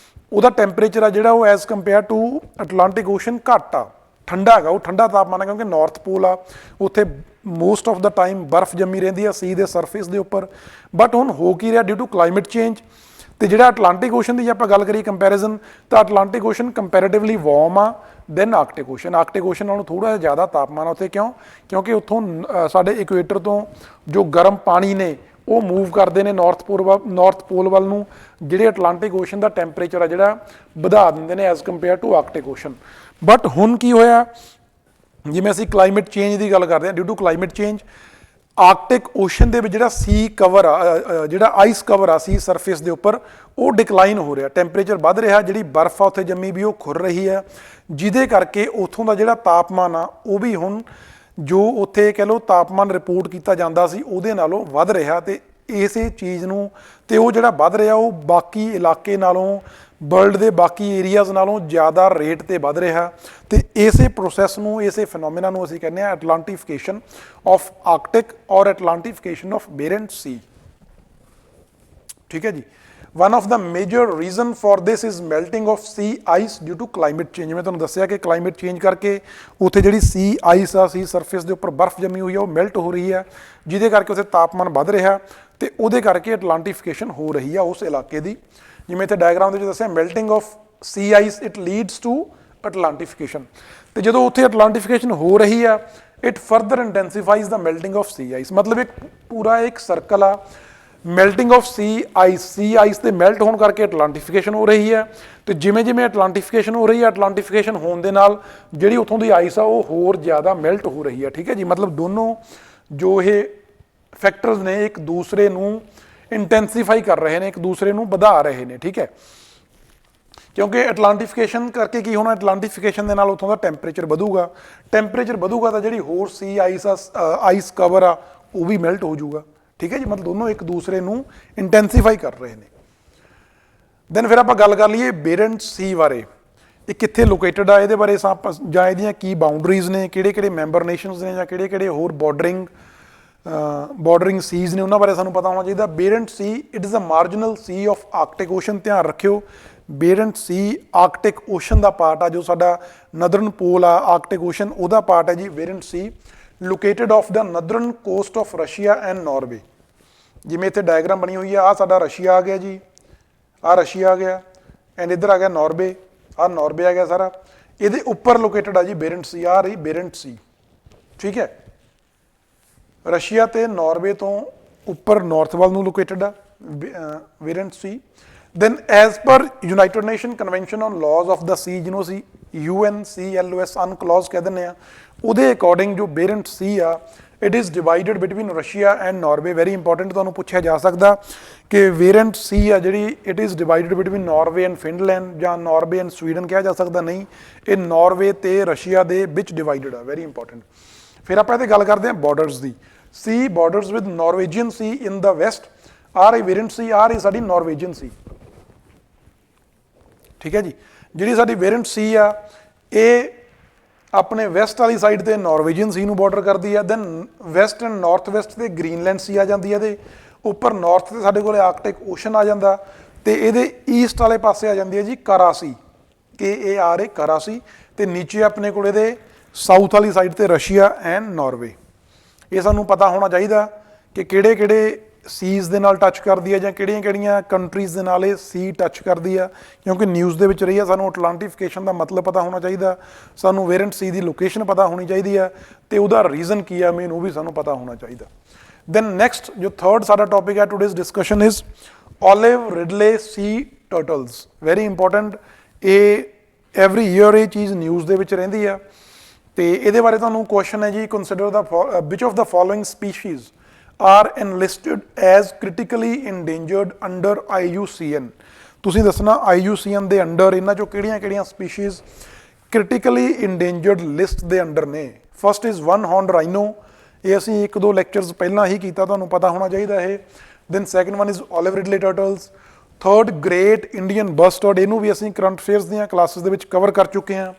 ਉਹਦਾ ਟੈਂਪਰੇਚਰ ਆ ਜਿਹੜਾ ਉਹ as compare to Atlantic ocean ਘੱਟ ਆ, ਠੰਡਾ ਹੈਗਾ, ਉਹ ਠੰਡਾ ਤਾਪਮਾਨ ਹੈ ਕਿਉਂਕਿ ਨਾਰਥ ਪੋਲ ਆ, ਉੱਥੇ ਮੋਸਟ ਆਫ ਦਾ ਟਾਈਮ ਬਰਫ਼ ਜੰਮੀ ਰਹਿੰਦੀ ਆ ਸੀ ਦੇ ਸਰਫੇਸ ਦੇ ਉੱਪਰ। ਬਟ ਹੁਣ ਹੋ ਕੀ ਰਿਹਾ ਡਿਊ ਟੂ ਕਲਾਈਮੇਟ ਚੇਂਜ। ਤੇ ਜਿਹੜਾ ਅਟਲਾਂਟਿਕ ਓਸ਼ਨ ਦੀ ਜੇ ਆਪਾਂ ਗੱਲ ਕਰੀਏ ਕੰਪੈਰੀਜ਼ਨ, ਤਾਂ ਅਟਲਾਂਟਿਕ ਓਸ਼ਨ ਕੰਪੈਰੇਟਿਵਲੀ ਵਾਰਮ ਆ than Arctic ocean. Arctic ocean ਨਾਲੋਂ ਥੋੜ੍ਹਾ ਜਿਹਾ ਜ਼ਿਆਦਾ ਤਾਪਮਾਨ ਆ ਉੱਥੇ। ਕਿਉਂਕਿ ਉੱਥੋਂ ਸਾਡੇ ਇਕੁਏਟਰ ਤੋਂ ਜੋ ਗਰਮ ਪਾਣੀ ਨੇ ਉਹ ਮੂਵ ਕਰਦੇ ਨੇ ਨਾਰਥ ਪੋਲ ਵੱਲ ਨੂੰ, ਜਿਹੜੇ ਅਟਲਾਂਟਿਕ ਓਸ਼ਨ ਦਾ ਟੈਂਪਰੇਚਰ ਆ ਜਿਹੜਾ ਵਧਾ ਦਿੰਦੇ ਨੇ as compare to Arctic ocean. But ਹੁਣ ਕੀ ਹੋਇਆ, ਜਿਵੇਂ ਅਸੀਂ ਕਲਾਈਮੇਟ ਚੇਂਜ ਦੀ ਗੱਲ ਕਰਦੇ ਹਾਂ, due to climate change Arctic ocean ਦੇ ਵਿੱਚ ਜਿਹੜਾ ਸੀ ਕਵਰ ਆ, ਜਿਹੜਾ ਆਈਸ ਕਵਰ ਆ ਸੀ ਸਰਫੇਸ ਦੇ ਉੱਪਰ, ਉਹ ਡਿਕਲਾਈਨ ਹੋ ਰਿਹਾ, ਟੈਂਪਰੇਚਰ ਵੱਧ ਰਿਹਾ, ਜਿਹੜੀ ਬਰਫ਼ ਆ ਉੱਥੇ ਜੰਮੀ ਵੀ ਉਹ ਖੁਰ ਰਹੀ ਹੈ, ਜਿਹਦੇ ਕਰਕੇ ਉੱਥੋਂ ਦਾ ਜਿਹੜਾ ਤਾਪਮਾਨ ਆ ਉਹ ਵੀ ਹੁਣ ਜੋ ਉੱਥੇ ਕਹਿ ਲਓ ਤਾਪਮਾਨ ਰਿਪੋਰਟ ਕੀਤਾ ਜਾਂਦਾ ਸੀ ਉਹਦੇ ਨਾਲੋਂ ਵੱਧ ਰਿਹਾ। ਤੇ ਇਸੇ ਚੀਜ਼ ਨੂੰ, ਤੇ ਉਹ ਜਿਹੜਾ ਵੱਧ ਰਿਹਾ ਉਹ ਬਾਕੀ ਇਲਾਕੇ ਨਾਲੋਂ, ਵਰਲਡ ਦੇ ਬਾਕੀ ਏਰੀਆਜ਼ ਨਾਲੋਂ ਜ਼ਿਆਦਾ ਰੇਟ ਤੇ ਵੱਧ ਰਿਹਾ। ਤੇ ਇਸੇ ਪ੍ਰੋਸੈਸ ਨੂੰ, ਇਸੇ ਫਿਨੋਮੀਨਾ ਨੂੰ ਅਸੀਂ ਕਹਿੰਦੇ ਹਾਂ ਐਟਲਾਂਟੀਫਿਕੇਸ਼ਨ ਆਫ ਆਰਕਟਿਕ ਔਰ ਐਟਲਾਂਟੀਫਿਕੇਸ਼ਨ ਆਫ ਬੇਰੈਂਟ ਸੀ। ਠੀਕ ਹੈ ਜੀ, one of the major reason for this is melting of sea ice due to climate change. मैं तुहानूं दस्सिया कि क्लाइमेट चेंज करके उत्थे जिहड़ी सी आइस आ सी सरफेस के उपर बर्फ जमी हुई है वो मैल्ट हो रही है, जिहदे करके उत्थे तापमान वध रहा ते उहदे करके अटलांटिफिकेशन हो रही है उस इलाके की। जिवें इत्थे डायग्राम दे विच दस्सिया melting of sea ice it leads to Atlantification, तो जो उत्थे अटलांटिफिकेशन हो रही है it further intensifies the melting of sea ice. मतलब एक पूरा एक सर्कल आ, मैल्टिंग ऑफ सी आइस के मैल्ट होने करके अटलांटिफिकेशन हो रही है, तो जिमें जिमें अटलांटिफिकेशन हो रही है अटलांटिफिकेशन होने के नाल जिहड़ी उत्थों की आइस आ वो होर ज़्यादा मैल्ट हो रही है। ठीक है जी, मतलब दोनों जो ये फैक्टर्स ने एक दूसरे नूं इंटेंसीफाई कर रहे हैं, एक दूसरे नूं वधा रहे हैं। ठीक है, क्योंकि अटलांटिफिकेशन करके की होना, अटलांटिफिकेशन के नाल उत्थों का टैंपरेचर वधूगा, टैंपरेचर वधूगा तो जिहड़ी होर सी आइस आइस कवर आ वो भी मैल्ट हो जाऊगा। ठीक है जी, मतलब दोनों एक दूसरे नूं इंटेंसीफाई कर रहे हैं। दैन फिर आप गल कर लीए बेरेंट सी बारे, ये कित्थे लोकेटेड आ, ये बारे जां इहदियां की बाउंडरीज ने, किहड़े-किहड़े मैंबर नेशनस ने, जां किहड़े-किहड़े होर बॉर्डरिंग सीज ने, उन्होंने बारे सानूं पता होना चाहिए। Barents sea it is a marginal sea of Arctic Ocean. ध्यान रखियो बेरेंट सी आर्कटिक ओशन का पार्ट आ, जो साडा नदਰਨ पोल आ आर्कटिक ओशन उहदा पार्ट है जी Barents sea, located off the northern coast of Russia and Norway. जिवें इत्थे डायग्राम बनी हुई है, आ साडा रशिया आ गया जी, आ रशिया आ गया एंड इधर आ गया नॉर्वे, आ नॉर्वे आ गया सारा, ये उपर लोकेटेड आ जी बेरेंट सी, आ रही बेरेंट सी। ठीक है, रशिया ते नॉर्वे तो उपर नॉर्थ वाल नूं located uh बेरेंट C. then as per United Nation Convention on Laws of the Sea, ਜਿਹਨੂੰ ਅਸੀਂ UNCLOS UNCLOS ਕਹਿ ਦਿੰਦੇ ਆ, ਉਹਦੇ ਅਕੋਰਡਿੰਗ ਜੋ ਬੇਰੈਂਟ ਸੀ ਆ it is divided between Russia and Norway. Very important, ਤੁਹਾਨੂੰ ਪੁੱਛਿਆ ਜਾ ਸਕਦਾ ਕਿ ਬੇਰੈਂਟ ਸੀ ਆ ਜਿਹੜੀ it is divided between Norway and Finland ਜਾਂ ਨਾਰਵੇ ਐਂਡ ਸਵੀਡਨ ਕਿਹਾ ਜਾ ਸਕਦਾ, ਨਹੀਂ, ਇਹ ਨਾਰਵੇ ਤੇ ਰਸ਼ੀਆ ਦੇ ਵਿੱਚ ਡਿਵਾਈਡਡ ਆ। Very important. ਫਿਰ ਆਪਾਂ ਇਹਦੇ ਗੱਲ ਕਰਦੇ ਹਾਂ ਬਾਰਡਰਸ ਦੀ। Sea borders with Norwegian sea in the west, ਆ ਰਹੀ ਬੇਰੈਂਟ ਸੀ, ਆ ਰਹੀ ਸਾਡੀ ਨਾਰਵੇਜੀਅਨ ਸੀ। ठीक है जी, जी साडी बेरेंट सी आ ये अपने वैसट वाली साइड ते नॉर्वेजियन सी नूं बॉर्डर करती है। Then west and north west ते ग्रीनलैंड सी आ जाती है, उपर नॉर्थ ते साडे कोल आर्कटिक ओशन आ जाता, तो ये ईस्ट वाले पासे आ जाती है जी करा सी, KARA करा सी, तो नीचे अपने कोल इहदे साउथ वाली साइड ते रशिया एंड नॉर्वे। ये सानूं पता होना चाहिए कि किहड़े-किहड़े सीज दे नाल टच करती है, जां किहड़ियां-किहड़ियां कंट्रीज़ दे नाल सी टच करती है, क्योंकि न्यूज़ दे विच रही है। सानूं अटलांटिफिकेशन का मतलब पता होना चाहिए, सानूं बेरेंट सी की लोकेशन पता होनी चाहिए है, तो उहदा रीजन की है मेन वो भी सानूं पता होना चाहिए। दैन नैक्सट जो थर्ड साडा टॉपिक है today's discussion is olive Ridley C turtles. Very important, ये एवरी ईयर ये चीज़ न्यूज़ दे विच रहिंदी है, तो ये बारे तुहानूं क्वेश्चन है जी consider the which of the following species are enlisted as critically endangered under IUCN। ਤੁਸੀਂ ਦੱਸਣਾ IUCN ਦੇ ਅੰਡਰ ਇਹਨਾਂ ਚੋਂ ਕਿਹੜੀਆਂ-ਕਿਹੜੀਆਂ ਸਪੀਸ਼ੀਜ਼ ਕ੍ਰਿਟੀਕਲੀ ਇੰਡੇਂਜਰਡ ਲਿਸਟ ਦੇ ਅੰਡਰ ਨੇ। First is one horn rhino, ਇਹ ਅਸੀਂ ਇੱਕ ਦੋ ਲੈਕਚਰਸ ਪਹਿਲਾਂ ਹੀ ਕੀਤਾ, ਤੁਹਾਨੂੰ ਪਤਾ ਹੋਣਾ ਚਾਹੀਦਾ ਇਹ। Then second one is olive ridley turtles। Third great Indian bustard, ਇਹਨੂੰ ਵੀ ਅਸੀਂ ਕਰੰਟ ਅਫੇਅਰਸ ਦੀਆਂ ਕਲਾਸਿਸ ਦੇ ਵਿੱਚ ਕਵਰ ਕਰ ਚੁੱਕੇ ਹਾਂ।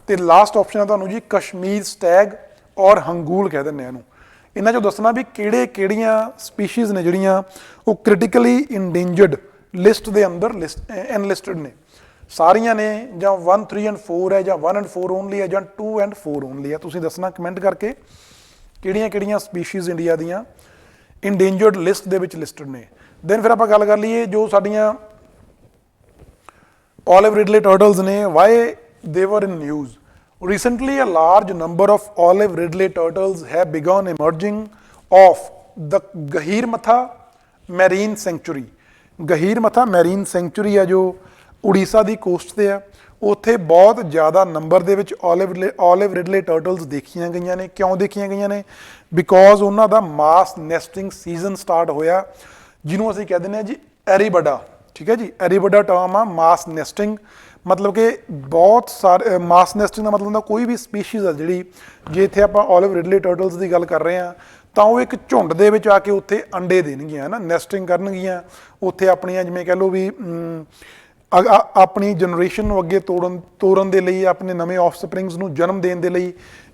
ਤੇ ਲਾਸਟ ਆਪਸ਼ਨ ਹੈ ਤੁਹਾਨੂੰ ਜੀ ਕਸ਼ਮੀਰ ਸਟੈਗ ਔਰ ਹੰਗੂਲ ਕਹਿ ਦਿੰਦੇ ਆ ਇਹਨੂੰ। ਇਹਨਾਂ ਚੋਂ ਦੱਸਣਾ ਵੀ ਕਿਹੜੀਆਂ ਸਪੀਸ਼ੀਜ਼ ਨੇ ਜਿਹੜੀਆਂ ਉਹ ਕ੍ਰਿਟੀਕਲੀ ਇੰਡੇਂਜਰਡ ਲਿਸਟ ਦੇ ਅੰਦਰ ਐਨਲਿਸਟਡ ਨੇ। ਸਾਰੀਆਂ ਨੇ ਜਾਂ 1 3 ਐਂਡ 4 ਹੈ, ਜਾਂ 1 ਐਂਡ 4 ਓਨਲੀ ਹੈ, ਜਾਂ 2 ਐਂਡ 4 ਓਨਲੀ ਹੈ। ਤੁਸੀਂ ਦੱਸਣਾ ਕਮੈਂਟ ਕਰਕੇ ਕਿਹੜੀਆਂ ਸਪੀਸ਼ੀਜ਼ ਇੰਡੀਆ ਦੀਆਂ ਇੰਡੇਂਜਰਡ ਲਿਸਟ ਦੇ ਵਿੱਚ ਲਿਸਟਡ ਨੇ। ਦੈਨ ਫਿਰ ਆਪਾਂ ਗੱਲ ਕਰ ਲਈਏ ਜੋ ਸਾਡੀਆਂ olive ridley turtles ਨੇ, ਵਾਈ ਦੇ ਵਰ ਇਨ news. Recently, a large number of olive ridley turtles have begun emerging off the Gahirmatha Marine Sanctuary। Gahirmatha Marine Sanctuary है जो उड़ीसा की कोस्ट से है, उत्थे बहुत ज़्यादा नंबर दे विच olive ridley turtles देखियां गई ने। क्यों देखियां गई ने? बिकॉज उन्हों का मास नैसटिंग सीजन स्टार्ट होया, जिन्हों असीं कह दिंदे जी एरीबडा। ठीक है जी, एरीबडा टर्म आ मास नैसटिंग, मतलब कि बहुत सारे मास नैसटिंग का मतलब होंदा कोई भी स्पीशीज़ आ जिहड़ी, जे इत्थे आपां olive ridley turtles की गल कर रहे हैं तो वो एक झुंड दे विच आके उत्थे अंडे देणगीਆਂ है ना, नैसटिंग करनगीਆਂ उत्थे अपनियां, जिवें कह लो भी अपनी जनरेशन नूं अगे तोड़न दे लई, अपने नਵੇਂ ऑफस्प्रिंग्स नूं जन्म देण दे लई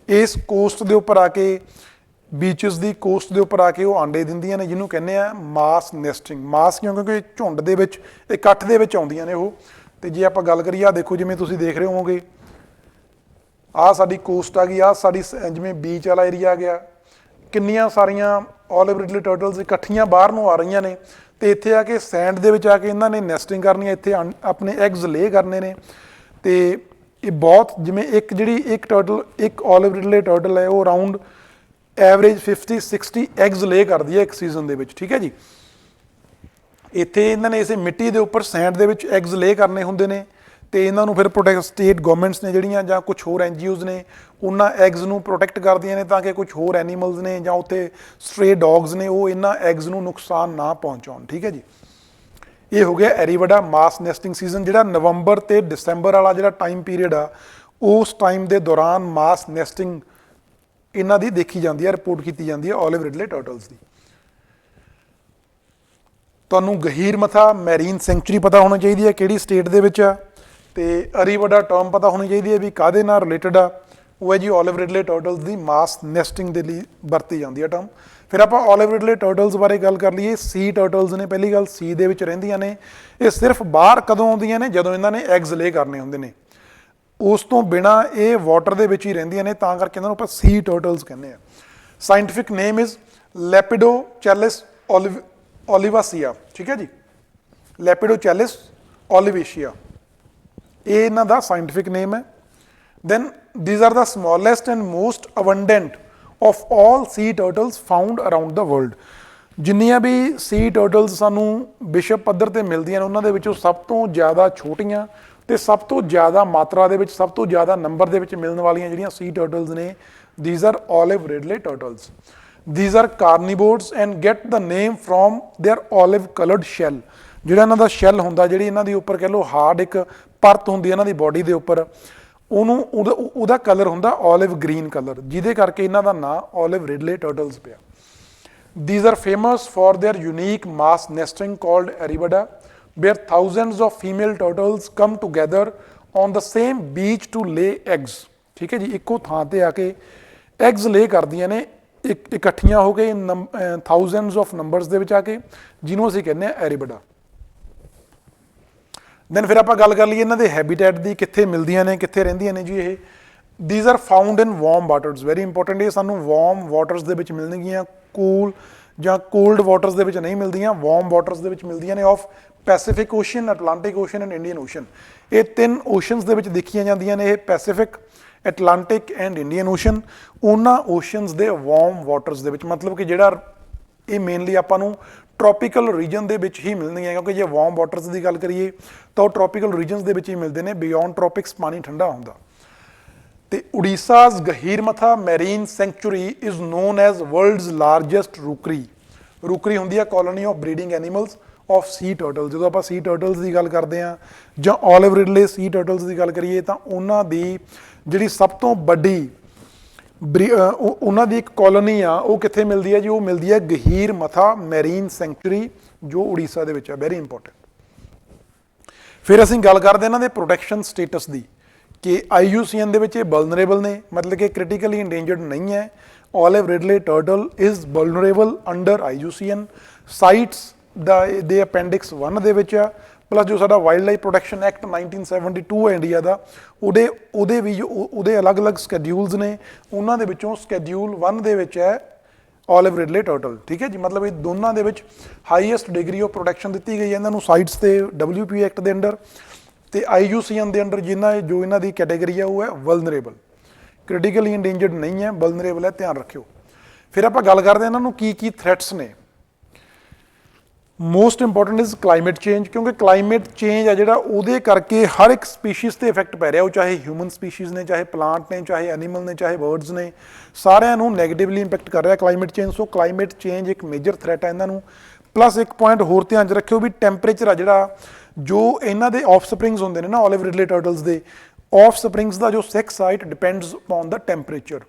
इस कोस्ट दे उपर आके ਬੀਚਸ ਦੀ ਕੋਸਟ ਦੇ ਉੱਪਰ ਆ ਕੇ ਉਹ ਆਂਡੇ ਦਿੰਦੀਆਂ ਨੇ, ਜਿਹਨੂੰ ਕਹਿੰਦੇ ਆ ਮਾਸ ਨੈਸਟਿੰਗ। ਮਾਸ ਕਿਉਂਕਿ ਝੁੰਡ ਦੇ ਵਿੱਚ, ਇਕੱਠ ਦੇ ਵਿੱਚ ਆਉਂਦੀਆਂ ਨੇ ਉਹ। ਤੇ ਜੇ ਆਪਾਂ ਗੱਲ ਕਰੀਏ, ਆ ਦੇਖੋ ਜਿਵੇਂ ਤੁਸੀਂ ਦੇਖ ਰਹੇ ਹੋਵੋਗੇ, ਆਹ ਸਾਡੀ ਕੋਸਟ ਆ ਗਈ, ਆਹ ਸਾਡੀ ਜਿਵੇਂ ਬੀਚ ਵਾਲਾ ਏਰੀਆ ਆ ਗਿਆ, ਕਿੰਨੀਆਂ ਸਾਰੀਆਂ ਓਲਿਵ ਰਿਡਲੇ ਟਰਟਲਸ ਇਕੱਠੀਆਂ ਬਾਹਰ ਨੂੰ ਆ ਰਹੀਆਂ ਨੇ। ਤੇ ਇੱਥੇ ਆ ਕੇ ਸੈਂਡ ਦੇ ਵਿੱਚ ਆ ਕੇ ਇਹਨਾਂ ਨੇ ਨੈਸਟਿੰਗ ਕਰਨੀ ਹੈ, ਇੱਥੇ ਆਪਣੇ ਐਗਜ਼ ਲੇ ਕਰਨੇ ਨੇ। ਤੇ ਇਹ ਬਹੁਤ, ਜਿਵੇਂ ਇੱਕ ਟਰਟਲ, ਇੱਕ ਓਲਿਵ ਰਿਡਲੇ ਟਰਟਲ ਹੈ, ਉਹ ਅਰਾਊਂਡ ਐਵਰੇਜ 50-60 ਐਗਜ਼ ਲੇ ਕਰਦੀ ਹੈ ਇੱਕ ਸੀਜ਼ਨ ਦੇ ਵਿੱਚ, ਠੀਕ ਹੈ ਜੀ। ਇੱਥੇ ਇਹਨਾਂ ਨੇ ਇਸੇ ਮਿੱਟੀ ਦੇ ਉੱਪਰ ਸੈਂਡ ਦੇ ਵਿੱਚ ਐਗਜ਼ ਲੇ ਕਰਨੇ ਹੁੰਦੇ ਨੇ। ਤੇ ਇਹਨਾਂ ਨੂੰ ਫਿਰ ਸਟੇਟ ਗਵਰਨਮੈਂਟਸ ਨੇ ਜਿਹੜੀਆਂ, ਜਾਂ ਕੁਝ ਹੋਰ NGOs ਨੇ, ਉਹਨਾਂ ਐਗਜ਼ ਨੂੰ ਪ੍ਰੋਟੈਕਟ ਕਰਦੀਆਂ ਨੇ ਤਾਂ ਕਿ ਕੁਝ ਹੋਰ ਐਨੀਮਲਸ ਨੇ ਜਾਂ ਉੱਥੇ ਸਟਰੇ ਡੌਗਸ ਨੇ, ਉਹ ਇਹਨਾਂ ਐਗਜ਼ ਨੂੰ ਨੁਕਸਾਨ ਨਾ ਪਹੁੰਚਾਉਣ, ਠੀਕ ਹੈ ਜੀ। ਇਹ ਹੋ ਗਿਆ ਐਰੀਵਡਾ ਮਾਸ ਨੈਸਟਿੰਗ ਸੀਜ਼ਨ। ਜਿਹੜਾ ਨਵੰਬਰ ਤੇ ਦਸੰਬਰ ਵਾਲਾ ਜਿਹੜਾ ਟਾਈਮ ਪੀਰੀਅਡ ਆ, ਉਸ ਟਾਈਮ ਦੇ ਦੌਰਾਨ ਮਾਸ ਨੈਸਟਿੰਗ ਇਹਨਾਂ ਦੀ ਦੇਖੀ ਜਾਂਦੀ ਹੈ, ਰਿਪੋਰਟ ਕੀਤੀ ਜਾਂਦੀ ਹੈ ਓਲਿਵ ਰਿਡਲੇ ਟਰਟਲਸ ਦੀ। ਤੁਹਾਨੂੰ ਗਹੀਰਮਥਾ ਮੈਰੀਨ ਸੈਂਚੁਰੀ ਪਤਾ ਹੋਣਾ ਚਾਹੀਦੀ ਹੈ ਕਿਹੜੀ ਸਟੇਟ ਦੇ ਵਿੱਚ ਆ, ਤੇ ਅਰੀਵਡਾ ਟਰਮ ਪਤਾ ਹੋਣੀ ਚਾਹੀਦੀ ਹੈ ਵੀ ਕਾਹਦੇ ਨਾਲ ਰਿਲੇਟਡ ਆ। ਉਹ ਹੈ ਜੀ ਓਲਿਵ ਰਿਡਲੇ ਟਰਟਲਸ ਦੀ ਮਾਸ ਨੈਸਟਿੰਗ ਦੇ ਲਈ ਵਰਤੀ ਜਾਂਦੀ ਹੈ ਟਰਮ। ਫਿਰ ਆਪਾਂ ਓਲਿਵ ਰਿਡਲੇ ਟਰਟਲਸ ਬਾਰੇ ਗੱਲ ਕਰ ਲਈਏ। ਸੀ ਟਰਟਲਸ ਨੇ, ਪਹਿਲੀ ਗੱਲ ਸੀ ਦੇ ਵਿੱਚ ਰਹਿੰਦੀਆਂ ਨੇ। ਇਹ ਸਿਰਫ ਬਾਹਰ ਕਦੋਂ ਆਉਂਦੀਆਂ ਨੇ? ਜਦੋਂ ਇਹਨਾਂ ਨੇ ਐਗਜ਼ ਲੇ ਕਰਨੇ ਹੁੰਦੇ ਨੇ। ਉਸ ਤੋਂ ਬਿਨਾ ਇਹ ਵਾਟਰ ਦੇ ਵਿੱਚ ਹੀ ਰਹਿੰਦੀਆਂ ਨੇ, ਤਾਂ ਕਰਕੇ ਇਹਨਾਂ ਨੂੰ ਆਪਾਂ ਸੀ ਟਰਟਲਸ ਕਹਿੰਦੇ ਆ। ਸਾਇੰਟਿਫਿਕ ਨੇਮ ਇਜ਼ ਲੈਪਿਡੋਚੈਲਿਸ ਓਲਿਵਾਸੀਆ, ਠੀਕ ਹੈ ਜੀ, ਲੈਪਿਡੋਚੈਲਿਸ ਓਲਿਵੇਸ਼ੀਆ, ਇਹ ਇਹਨਾਂ ਦਾ ਸਾਇੰਟਿਫਿਕ ਨੇਮ ਹੈ। Then these are the smallest and most abundant of all sea turtles found around the world। ਜਿੰਨੀਆਂ ਵੀ ਸੀ ਟਰਟਲਸ ਸਾਨੂੰ ਵਿਸ਼ਵ ਪੱਧਰ ਤੇ ਮਿਲਦੀਆਂ ਨੇ, ਉਹਨਾਂ ਦੇ ਵਿੱਚੋਂ ਸਭ ਤੋਂ ਜ਼ਿਆਦਾ ਛੋਟੀਆਂ ਤੇ ਸਭ ਤੋਂ ਜ਼ਿਆਦਾ ਮਾਤਰਾ ਦੇ ਵਿੱਚ, ਸਭ ਤੋਂ ਜ਼ਿਆਦਾ ਨੰਬਰ ਦੇ ਵਿੱਚ ਮਿਲਣ ਵਾਲੀਆਂ ਜਿਹੜੀਆਂ ਸੀ ਟਰਟਲਸ ਨੇ, these are olive ridley turtles। these are carnivores and get the name from their olive colored shell। ਜਿਹੜਾ ਇਹਨਾਂ ਦਾ ਸ਼ੈਲ ਹੁੰਦਾ, ਜਿਹੜੀ ਇਹਨਾਂ ਦੀ ਉੱਪਰ ਕਹਿ ਲਓ ਹਾਰਡ ਇੱਕ ਪਰਤ ਹੁੰਦੀ ਹੈ ਇਹਨਾਂ ਦੀ ਬੋਡੀ ਦੇ ਉੱਪਰ, ਉਹਦਾ ਕਲਰ ਹੁੰਦਾ ਓਲਿਵ ਗ੍ਰੀਨ ਕਲਰ, ਜਿਹਦੇ ਕਰਕੇ ਇਹਨਾਂ ਦਾ ਨਾਂ ਓਲਿਵ ਰਿਡਲੇ ਟਰਟਲਸ ਪਿਆ। These are famous for their unique mass nesting called Arivada, where thousands of female turtles come together on the same beach to lay eggs। ਠੀਕ ਹੈ ਜੀ, ਇੱਕੋ ਥਾਂ ਤੇ ਆ ਕੇ ਐਗਜ਼ ਲੇ ਕਰਦੀਆਂ ਨੇ ਇਕੱਠੀਆਂ ਹੋ ਕੇ, ਥਾਊਜ਼ੈਂਡਸ ਆਫ ਨੰਬਰਸ ਦੇ ਵਿੱਚ ਆ ਕੇ, ਜਿਹਨੂੰ ਅਸੀਂ ਕਹਿੰਦੇ ਆ ਐਰੀਬਡਾ। ਦੈਨ ਫਿਰ ਆਪਾਂ ਗੱਲ ਕਰ ਲਈਏ ਇਹਨਾਂ ਦੇ ਹੈਬੀਟੈਟ ਦੀ, ਕਿੱਥੇ ਮਿਲਦੀਆਂ ਨੇ, ਕਿੱਥੇ ਰਹਿੰਦੀਆਂ ਨੇ ਜੀ ਇਹ। These are found in warm waters, very important। ਇਹ ਸਾਨੂੰ ਵਾਰਮ ਵਾਟਰਸ ਦੇ ਵਿੱਚ ਮਿਲਣਗੀਆਂ, ਕੂਲ ਜਾਂ ਕੋਲਡ ਵਾਟਰਸ ਦੇ ਵਿੱਚ ਨਹੀਂ ਮਿਲਦੀਆਂ, ਵਾਰਮ ਵਾਟਰਸ ਦੇ ਵਿੱਚ ਮਿਲਦੀਆਂ ਨੇ of Pacific ocean, Atlantic ocean and Indian ocean. ਇਹ ਤਿੰਨ ਓਸ਼ਨਸ ਦੇ ਵਿੱਚ ਦੇਖੀਆਂ ਜਾਂਦੀਆਂ ਨੇ ਇਹ, Pacific, Atlantic and Indian ocean. ਉਹਨਾਂ ਓਸ਼ਨਸ ਦੇ ਵਾਰਮ ਵਾਟਰਸ ਦੇ ਵਿੱਚ, ਮਤਲਬ ਕਿ ਜਿਹੜਾ ਇਹ ਮੇਨਲੀ ਆਪਾਂ ਨੂੰ ਟ੍ਰੋਪੀਕਲ ਰੀਜਨ ਦੇ ਵਿੱਚ ਹੀ ਮਿਲਣਗੀਆਂ, ਕਿਉਂਕਿ ਜੇ ਵਾਰਮ ਵਾਟਰਸ ਦੀ ਗੱਲ ਕਰੀਏ ਤਾਂ ਉਹ ਟ੍ਰੋਪੀਕਲ ਰੀਜਨਸ ਦੇ ਵਿੱਚ ਹੀ ਮਿਲਦੇ ਨੇ, ਬਿਯੋਂਡ ਟ੍ਰੋਪਿਕਸ ਪਾਣੀ ਠੰਡਾ ਹੁੰਦਾ। ਤੇ ਉੜੀਸਾ's Gahirmatha marine sanctuary is known as world's largest rookery. Rookery ਹੁੰਦੀ ਹੈ colony of breeding animals of sea turtle. ਜਦੋਂ ਆਪਾਂ ਸੀ ਟਰਟਲਸ ਦੀ ਗੱਲ ਕਰਦੇ ਹਾਂ ਜਾਂ ਓਲਿਵ ਰਿਡਲੇ ਸੀ ਟਰਟਲਸ ਦੀ ਗੱਲ ਕਰੀਏ, ਤਾਂ ਉਹਨਾਂ ਦੀ ਜਿਹੜੀ ਸਭ ਤੋਂ ਵੱਡੀ ਉਹਨਾਂ ਦੀ ਇੱਕ ਕਾਲੋਨੀ ਆ, ਉਹ ਕਿੱਥੇ ਮਿਲਦੀ ਹੈ ਜੀ? ਉਹ ਮਿਲਦੀ ਹੈ ਗਹੀਰਮਥਾ ਮੈਰੀਨ ਸੈਂਚੁਰੀ, ਜੋ ਉੜੀਸਾ ਦੇ ਵਿੱਚ ਹੈ, ਵੈਰੀ ਇੰਪੋਰਟੈਂਟ। ਫਿਰ ਅਸੀਂ ਗੱਲ ਕਰਦੇ ਇਹਨਾਂ ਦੇ ਪ੍ਰੋਟੈਕਸ਼ਨ ਸਟੇਟਸ ਦੀ, ਕਿ IUCN ਦੇ ਵਿੱਚ ਇਹ ਵਲਨਰੇਬਲ ਨੇ, ਮਤਲਬ ਕਿ ਕ੍ਰਿਟੀਕਲੀ ਇੰਡੇਂਜਰਡ ਨਹੀਂ ਹੈ। Olive ridley turtle is vulnerable under IUCN sites ਦੇ ਅਪੈਂਡਿਕਸ 1 ਦੇ ਵਿੱਚ ਆ, ਪਲੱਸ ਜੋ ਸਾਡਾ ਵਾਈਲਡ ਲਾਈਫ ਪ੍ਰੋਟੈਕਸ਼ਨ ਐਕਟ 1972 ਹੈ ਇੰਡੀਆ ਦਾ, ਉਹਦੇ ਵੀ ਉਹਦੇ ਅਲੱਗ-ਅਲੱਗ ਸਕੈਡਿਊਲਸ ਨੇ, ਉਹਨਾਂ ਦੇ ਵਿੱਚੋਂ ਸਕੈਡਿਊਲ 1 ਦੇ ਵਿੱਚ ਹੈ ਓਲਿਵ ਰਿਡਲੇ ਟਰਟਲ, ਠੀਕ ਹੈ ਜੀ। ਮਤਲਬ ਇਹ ਦੋਨਾਂ ਦੇ ਵਿੱਚ ਹਾਈਐਸਟ ਡਿਗਰੀ ਆਫ ਪ੍ਰੋਟੈਕਸ਼ਨ ਦਿੱਤੀ ਗਈ ਹੈ ਇਹਨਾਂ ਨੂੰ ਸਾਈਟਸ ਤੇ WPA ਐਕਟ ਦੇ ਅੰਡਰ ਤੇ IUCN ਦੇ ਅੰਡਰ। ਜੋ ਇਹਨਾਂ ਦੀ ਕੈਟੇਗਰੀ ਹੈ ਉਹ ਹੈ ਵਲਨਰੇਬਲ, ਕ੍ਰਿਟੀਕਲੀ ਇੰਡੇਂਜਰਡ ਨਹੀਂ ਹੈ, ਵਲਨਰੇਬਲ ਹੈ, ਧਿਆਨ ਰੱਖਿਓ। ਫਿਰ ਆਪਾਂ ਗੱਲ ਕਰਦੇ ਇਹਨਾਂ ਨੂੰ ਕੀ ਥ੍ਰੈਟਸ ਨੇ। Most important is climate change, ਕਿਉਂਕਿ ਕਲਾਈਮੇਟ ਚੇਂਜ ਆ ਜਿਹੜਾ, ਉਹਦੇ ਕਰਕੇ ਹਰ ਇੱਕ ਸਪੀਸ਼ੀਜ਼ ਤੇ ਇਫੈਕਟ ਪੈ ਰਿਹਾ, ਉਹ ਚਾਹੇ ਹਿਊਮਨ ਸਪੀਸ਼ੀਜ਼ ਨੇ, ਚਾਹੇ ਪਲਾਂਟ ਨੇ, ਚਾਹੇ ਐਨੀਮਲ ਨੇ, ਚਾਹੇ ਬਰਡਸ ਨੇ, ਸਾਰਿਆਂ ਨੂੰ ਨੈਗੇਟਿਵਲੀ ਇੰਪੈਕਟ ਕਰ ਰਿਹਾ ਕਲਾਈਮੇਟ ਚੇਂਜ। ਸੋ ਕਲਾਈਮੇਟ ਚੇਂਜ ਇੱਕ ਮੇਜਰ ਥ੍ਰੈਟ ਹੈ ਇਹਨਾਂ ਨੂੰ। ਪਲੱਸ ਇੱਕ ਪੁਆਇੰਟ ਹੋਰ ਧਿਆਨ 'ਚ ਰੱਖਿਓ ਵੀ ਟੈਂਪਰੇਚਰ ਆ ਜਿਹੜਾ, ਜੋ ਇਹਨਾਂ ਦੇ ਆਫ ਸਪਰਿੰਗਸ ਹੁੰਦੇ ਨੇ ਨਾ ਓਲਿਵ ਰਿਡਲੇ ਟਰਟਲਸ ਦੇ, ਆਫ ਸਪਰਿੰਗਸ ਦਾ ਜੋ ਸੈਕਸ ਆ it depends upon the temperature.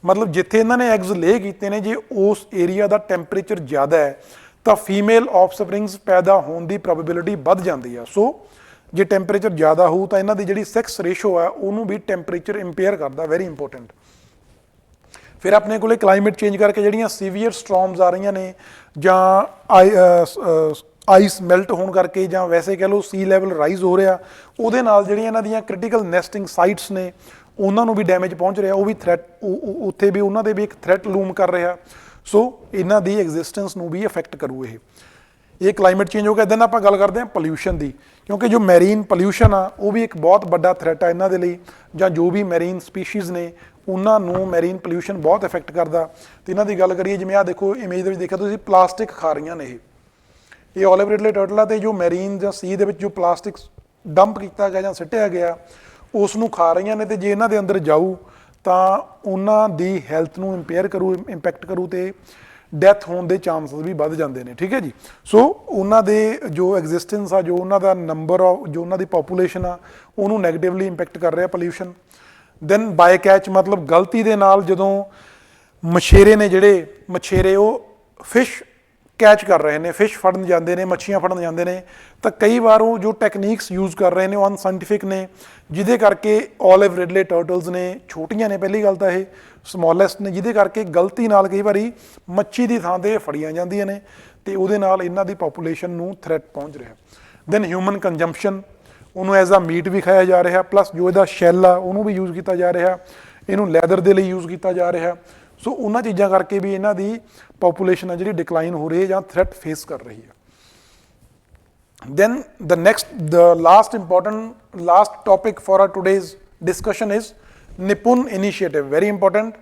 ਮਤਲਬ ਜਿੱਥੇ ਇਹਨਾਂ ਨੇ ਐਗਜ਼ ਲੇ ਕੀਤੇ ਨੇ, ਜੇ ਉਸ ਏਰੀਆ ਦਾ ਟੈਂਪਰੇਚਰ ਜ਼ਿਆਦਾ ਹੈ ਤਾਂ ਫੀਮੇਲ ਆਫ ਸਪਰਿੰਗਸ ਪੈਦਾ ਹੋਣ ਦੀ ਪ੍ਰੋਬੇਬਿਲਿਟੀ ਵੱਧ ਜਾਂਦੀ ਆ। ਸੋ ਜੇ ਟੈਂਪਰੇਚਰ ਜ਼ਿਆਦਾ ਹੋਊ ਤਾਂ ਇਹਨਾਂ ਦੀ ਜਿਹੜੀ ਸੈਕਸ ਰੇਸ਼ੋ ਆ ਉਹਨੂੰ ਵੀ ਟੈਂਪਰੇਚਰ ਇੰਪੇਅਰ ਕਰਦਾ, ਵੈਰੀ ਇੰਪੋਰਟੈਂਟ। ਫਿਰ ਆਪਣੇ ਕੋਲੇ ਕਲਾਈਮੇਟ ਚੇਂਜ ਕਰਕੇ ਜਿਹੜੀਆਂ ਸੀਵੀਅਰ ਸਟਰੋਮਸ ਆ ਰਹੀਆਂ ਨੇ ਜਾਂ ਆਈਸ ਮੈਲਟ ਹੋਣ ਕਰਕੇ ਜਾਂ ਵੈਸੇ ਕਹਿ ਲਓ ਸੀ ਲੈਵਲ ਰਾਈਜ਼ ਹੋ ਰਿਹਾ, ਉਹਦੇ ਨਾਲ ਜਿਹੜੀਆਂ ਇਹਨਾਂ ਦੀਆਂ ਕ੍ਰਿਟੀਕਲ ਨੈਸਟਿੰਗ ਸਾਈਟਸ ਨੇ ਉਹਨਾਂ ਨੂੰ ਵੀ ਡੈਮੇਜ ਪਹੁੰਚ ਰਿਹਾ, ਉਹ ਵੀ ਥ੍ਰੈਟ ਉੱਥੇ ਵੀ ਉਹਨਾਂ ਦੇ ਵੀ ਇੱਕ ਥ੍ਰੈਟ ਲੂਮ ਕਰ ਰਿਹਾ। ਸੋ ਇਹਨਾਂ ਦੀ ਐਗਜ਼ਿਸਟੈਂਸ ਨੂੰ ਵੀ ਅਫੈਕਟ ਕਰੂ ਇਹ ਕਲਾਈਮੇਟ ਚੇਂਜ ਹੋ ਗਿਆ। ਦੈਨ ਆਪਾਂ ਗੱਲ ਕਰਦੇ ਹਾਂ ਪੋਲਿਊਸ਼ਨ ਦੀ, ਕਿਉਂਕਿ ਜੋ ਮੈਰੀਨ ਪੋਲਿਊਸ਼ਨ ਆ ਉਹ ਵੀ ਇੱਕ ਬਹੁਤ ਵੱਡਾ ਥ੍ਰੈਟ ਆ ਇਹਨਾਂ ਦੇ ਲਈ, ਜਾਂ ਜੋ ਵੀ ਮੈਰੀਨ ਸਪੀਸ਼ੀਜ਼ ਨੇ ਉਹਨਾਂ ਨੂੰ ਮੈਰੀਨ ਪੋਲਿਊਸ਼ਨ ਬਹੁਤ ਇਫੈਕਟ ਕਰਦਾ। ਤੇ ਇਹਨਾਂ ਦੀ ਗੱਲ ਕਰੀਏ, ਜਿਵੇਂ ਆਹ ਦੇਖੋ ਇਮੇਜ ਦੇ ਵਿੱਚ ਦੇਖਿਆ ਤੁਸੀਂ, ਪਲਾਸਟਿਕ ਖਾ ਰਹੀਆਂ ਨੇ ਇਹ ਓਲਿਵ ਰਿਡਲੇ ਟਰਟਲਾਂ ਤੇ ਜੋ ਮੈਰੀਨ ਜਾਂ ਸੀ ਦੇ ਵਿੱਚ ਜੋ ਪਲਾਸਟਿਕ ਡੰਪ ਕੀਤਾ ਗਿਆ ਜਾਂ ਸਿੱਟਿਆ ਗਿਆ ਉਸ ਨੂੰ ਖਾ ਰਹੀਆਂ ਨੇ, ਤੇ ਜੇ ਇਹਨਾਂ ਦੇ ਅੰਦਰ ਜਾਊ ਤਾਂ ਉਹਨਾਂ ਦੀ ਹੈਲਥ ਨੂੰ ਇੰਪੈਕਟ ਕਰੂ ਤੇ ਡੈਥ ਹੋਣ ਦੇ ਚਾਂਸਸ ਵੀ ਵੱਧ ਜਾਂਦੇ ਨੇ। ਠੀਕ ਹੈ ਜੀ। ਸੋ ਉਹਨਾਂ ਦੇ ਜੋ ਐਗਜ਼ਿਸਟੈਂਸ ਆ, ਜੋ ਉਹਨਾਂ ਦਾ ਨੰਬਰ ਆ, ਜੋ ਉਹਨਾਂ ਦੀ ਪੋਪੂਲੇਸ਼ਨ ਆ, ਉਹਨੂੰ ਨੈਗੇਟਿਵਲੀ ਇੰਪੈਕਟ ਕਰ ਰਿਹਾ ਪੋਲਿਊਸ਼ਨ। ਦੈਨ ਬਾਏ ਕੈਚ, ਮਤਲਬ ਗਲਤੀ ਦੇ ਨਾਲ ਜਦੋਂ ਮਛੇਰੇ ਨੇ, ਜਿਹੜੇ ਮਛੇਰੇ ਉਹ ਫਿਸ਼ ਕੈਚ ਕਰ ਰਹੇ ਨੇ, ਫਿਸ਼ ਫੜਨ ਜਾਂਦੇ ਨੇ, ਮੱਛੀਆਂ ਫੜਨ ਜਾਂਦੇ ਨੇ, ਤਾਂ ਕਈ ਵਾਰ ਉਹ ਜੋ ਟੈਕਨੀਕਸ ਯੂਜ਼ ਕਰ ਰਹੇ ਨੇ ਉਹ ਅਨਸਾਇੰਟੀਫਿਕ ਨੇ, ਜਿਹਦੇ ਕਰਕੇ ਓਲਿਵ ਰਿਡਲੇ ਟਰਟਲਸ ਨੇ, ਛੋਟੀਆਂ ਨੇ ਪਹਿਲੀ ਗੱਲ ਤਾਂ ਇਹ, ਸਮੋਲੈਸਟ ਨੇ, ਜਿਹਦੇ ਕਰਕੇ ਗਲਤੀ ਨਾਲ ਕਈ ਵਾਰੀ ਮੱਛੀ ਦੀ ਥਾਂ ਤੇ ਫੜੀਆਂ ਜਾਂਦੀਆਂ ਨੇ ਤੇ ਉਹਦੇ ਨਾਲ ਇਹਨਾਂ ਦੀ ਪੋਪੂਲੇਸ਼ਨ ਨੂੰ ਥ੍ਰੈਟ ਪਹੁੰਚ ਰਿਹਾ। ਦੈਨ ਹਿਊਮਨ ਕੰਜ਼ੰਪਸ਼ਨ, ਉਹਨੂੰ ਐਜ਼ ਆ ਮੀਟ ਵੀ ਖਾਇਆ ਜਾ ਰਿਹਾ, ਪਲੱਸ ਜੋ ਇਹਦਾ ਸ਼ੈਲ ਆ ਉਹਨੂੰ ਵੀ ਯੂਜ਼ ਕੀਤਾ ਜਾ ਰਿਹਾ, ਇਹਨੂੰ ਲੈਦਰ ਦੇ ਲਈ ਯੂਜ਼ ਕੀਤਾ ਜਾ ਰਿਹਾ। ਸੋ ਉਹਨਾਂ ਚੀਜ਼ਾਂ ਕਰਕੇ ਵੀ ਇਹਨਾਂ ਦੀ ਪੋਪੂਲੇਸ਼ਨ ਆ ਜਿਹੜੀ ਡਿਕਲਾਈਨ ਹੋ ਰਹੀ ਹੈ ਜਾਂ ਥ੍ਰੈਟ ਫੇਸ ਕਰ ਰਹੀ ਹੈ। Then the last topic for our today's discussion is Nipun initiative. Very important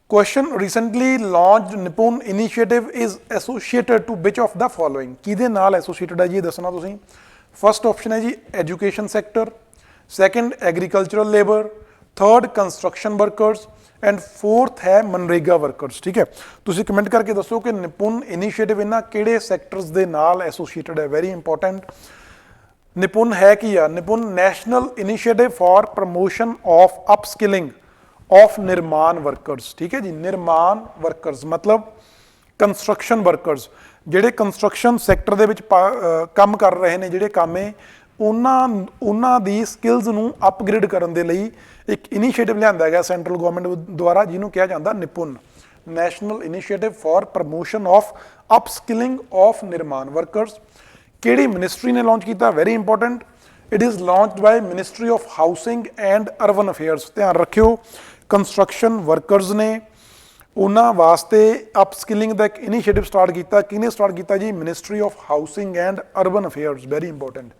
question. Recently launched Nipun initiative is associated to which of the following? ਕਿਹਦੇ ਨਾਲ associated ਹੈ ਜੀ, ਇਹ ਦੱਸਣਾ ਤੁਸੀਂ। First option ਹੈ ਜੀ education sector, second agricultural labor, third construction workers and fourth ਹੈ ਮਨਰੇਗਾ ਵਰਕਰਸ। ਠੀਕ ਹੈ, ਤੁਸੀਂ ਕਮੈਂਟ ਕਰਕੇ ਦੱਸੋ ਕਿ ਨਿਪੁੰਨ ਇਨੀਸ਼ੀਏਟਿਵ ਇਹਨਾਂ ਕਿਹੜੇ ਸੈਕਟਰਸ ਦੇ ਨਾਲ ਐਸੋਸੀਏਟਡ ਹੈ। Very important. ਨਿਪੁੰਨ ਹੈ ਕੀ ਆ? Nipun national initiative for promotion of upskilling of Nirman workers. ਠੀਕ ਹੈ ਜੀ, ਨਿਰਮਾਣ ਵਰਕਰਸ ਮਤਲਬ ਕੰਸਟਰਕਸ਼ਨ ਵਰਕਰਸ, ਜਿਹੜੇ ਕੰਸਟਰਕਸ਼ਨ ਸੈਕਟਰ ਦੇ ਵਿੱਚ ਕੰਮ ਕਰ ਰਹੇ ਨੇ, ਜਿਹੜੇ ਕਾਮੇ, ਉਹਨਾਂ ਦੀ ਸਕਿੱਲਸ ਨੂੰ ਅਪਗ੍ਰੇਡ ਕਰਨ ਦੇ ਲਈ ਇੱਕ ਇਨੀਸ਼ੀਏਟਿਵ ਲਿਆਂਦਾ ਗਿਆ ਸੈਂਟਰਲ ਗਵਰਨਮੈਂਟ ਦੁਆਰਾ, ਜਿਹਨੂੰ ਕਿਹਾ ਜਾਂਦਾ Nipun, national initiative for promotion of upskilling of Nirman workers. ਕਿਹੜੀ ਮਿਨਿਸਟਰੀ ਨੇ ਲਾਂਚ ਕੀਤਾ? Very important. It is launched by ministry of housing and urban affairs. ਧਿਆਨ ਰੱਖਿਓ, ਕੰਸਟਰਕਸ਼ਨ ਵਰਕਰਸ ਨੇ ਉਹਨਾਂ ਵਾਸਤੇ ਅਪਸਕਿਲਿੰਗ ਦਾ ਇੱਕ ਇਨੀਸ਼ੀਏਟਿਵ ਸਟਾਰਟ ਕੀਤਾ। ਕਿਹਨੇ ਸਟਾਰਟ ਕੀਤਾ ਜੀ? Ministry of housing and urban affairs. Very important.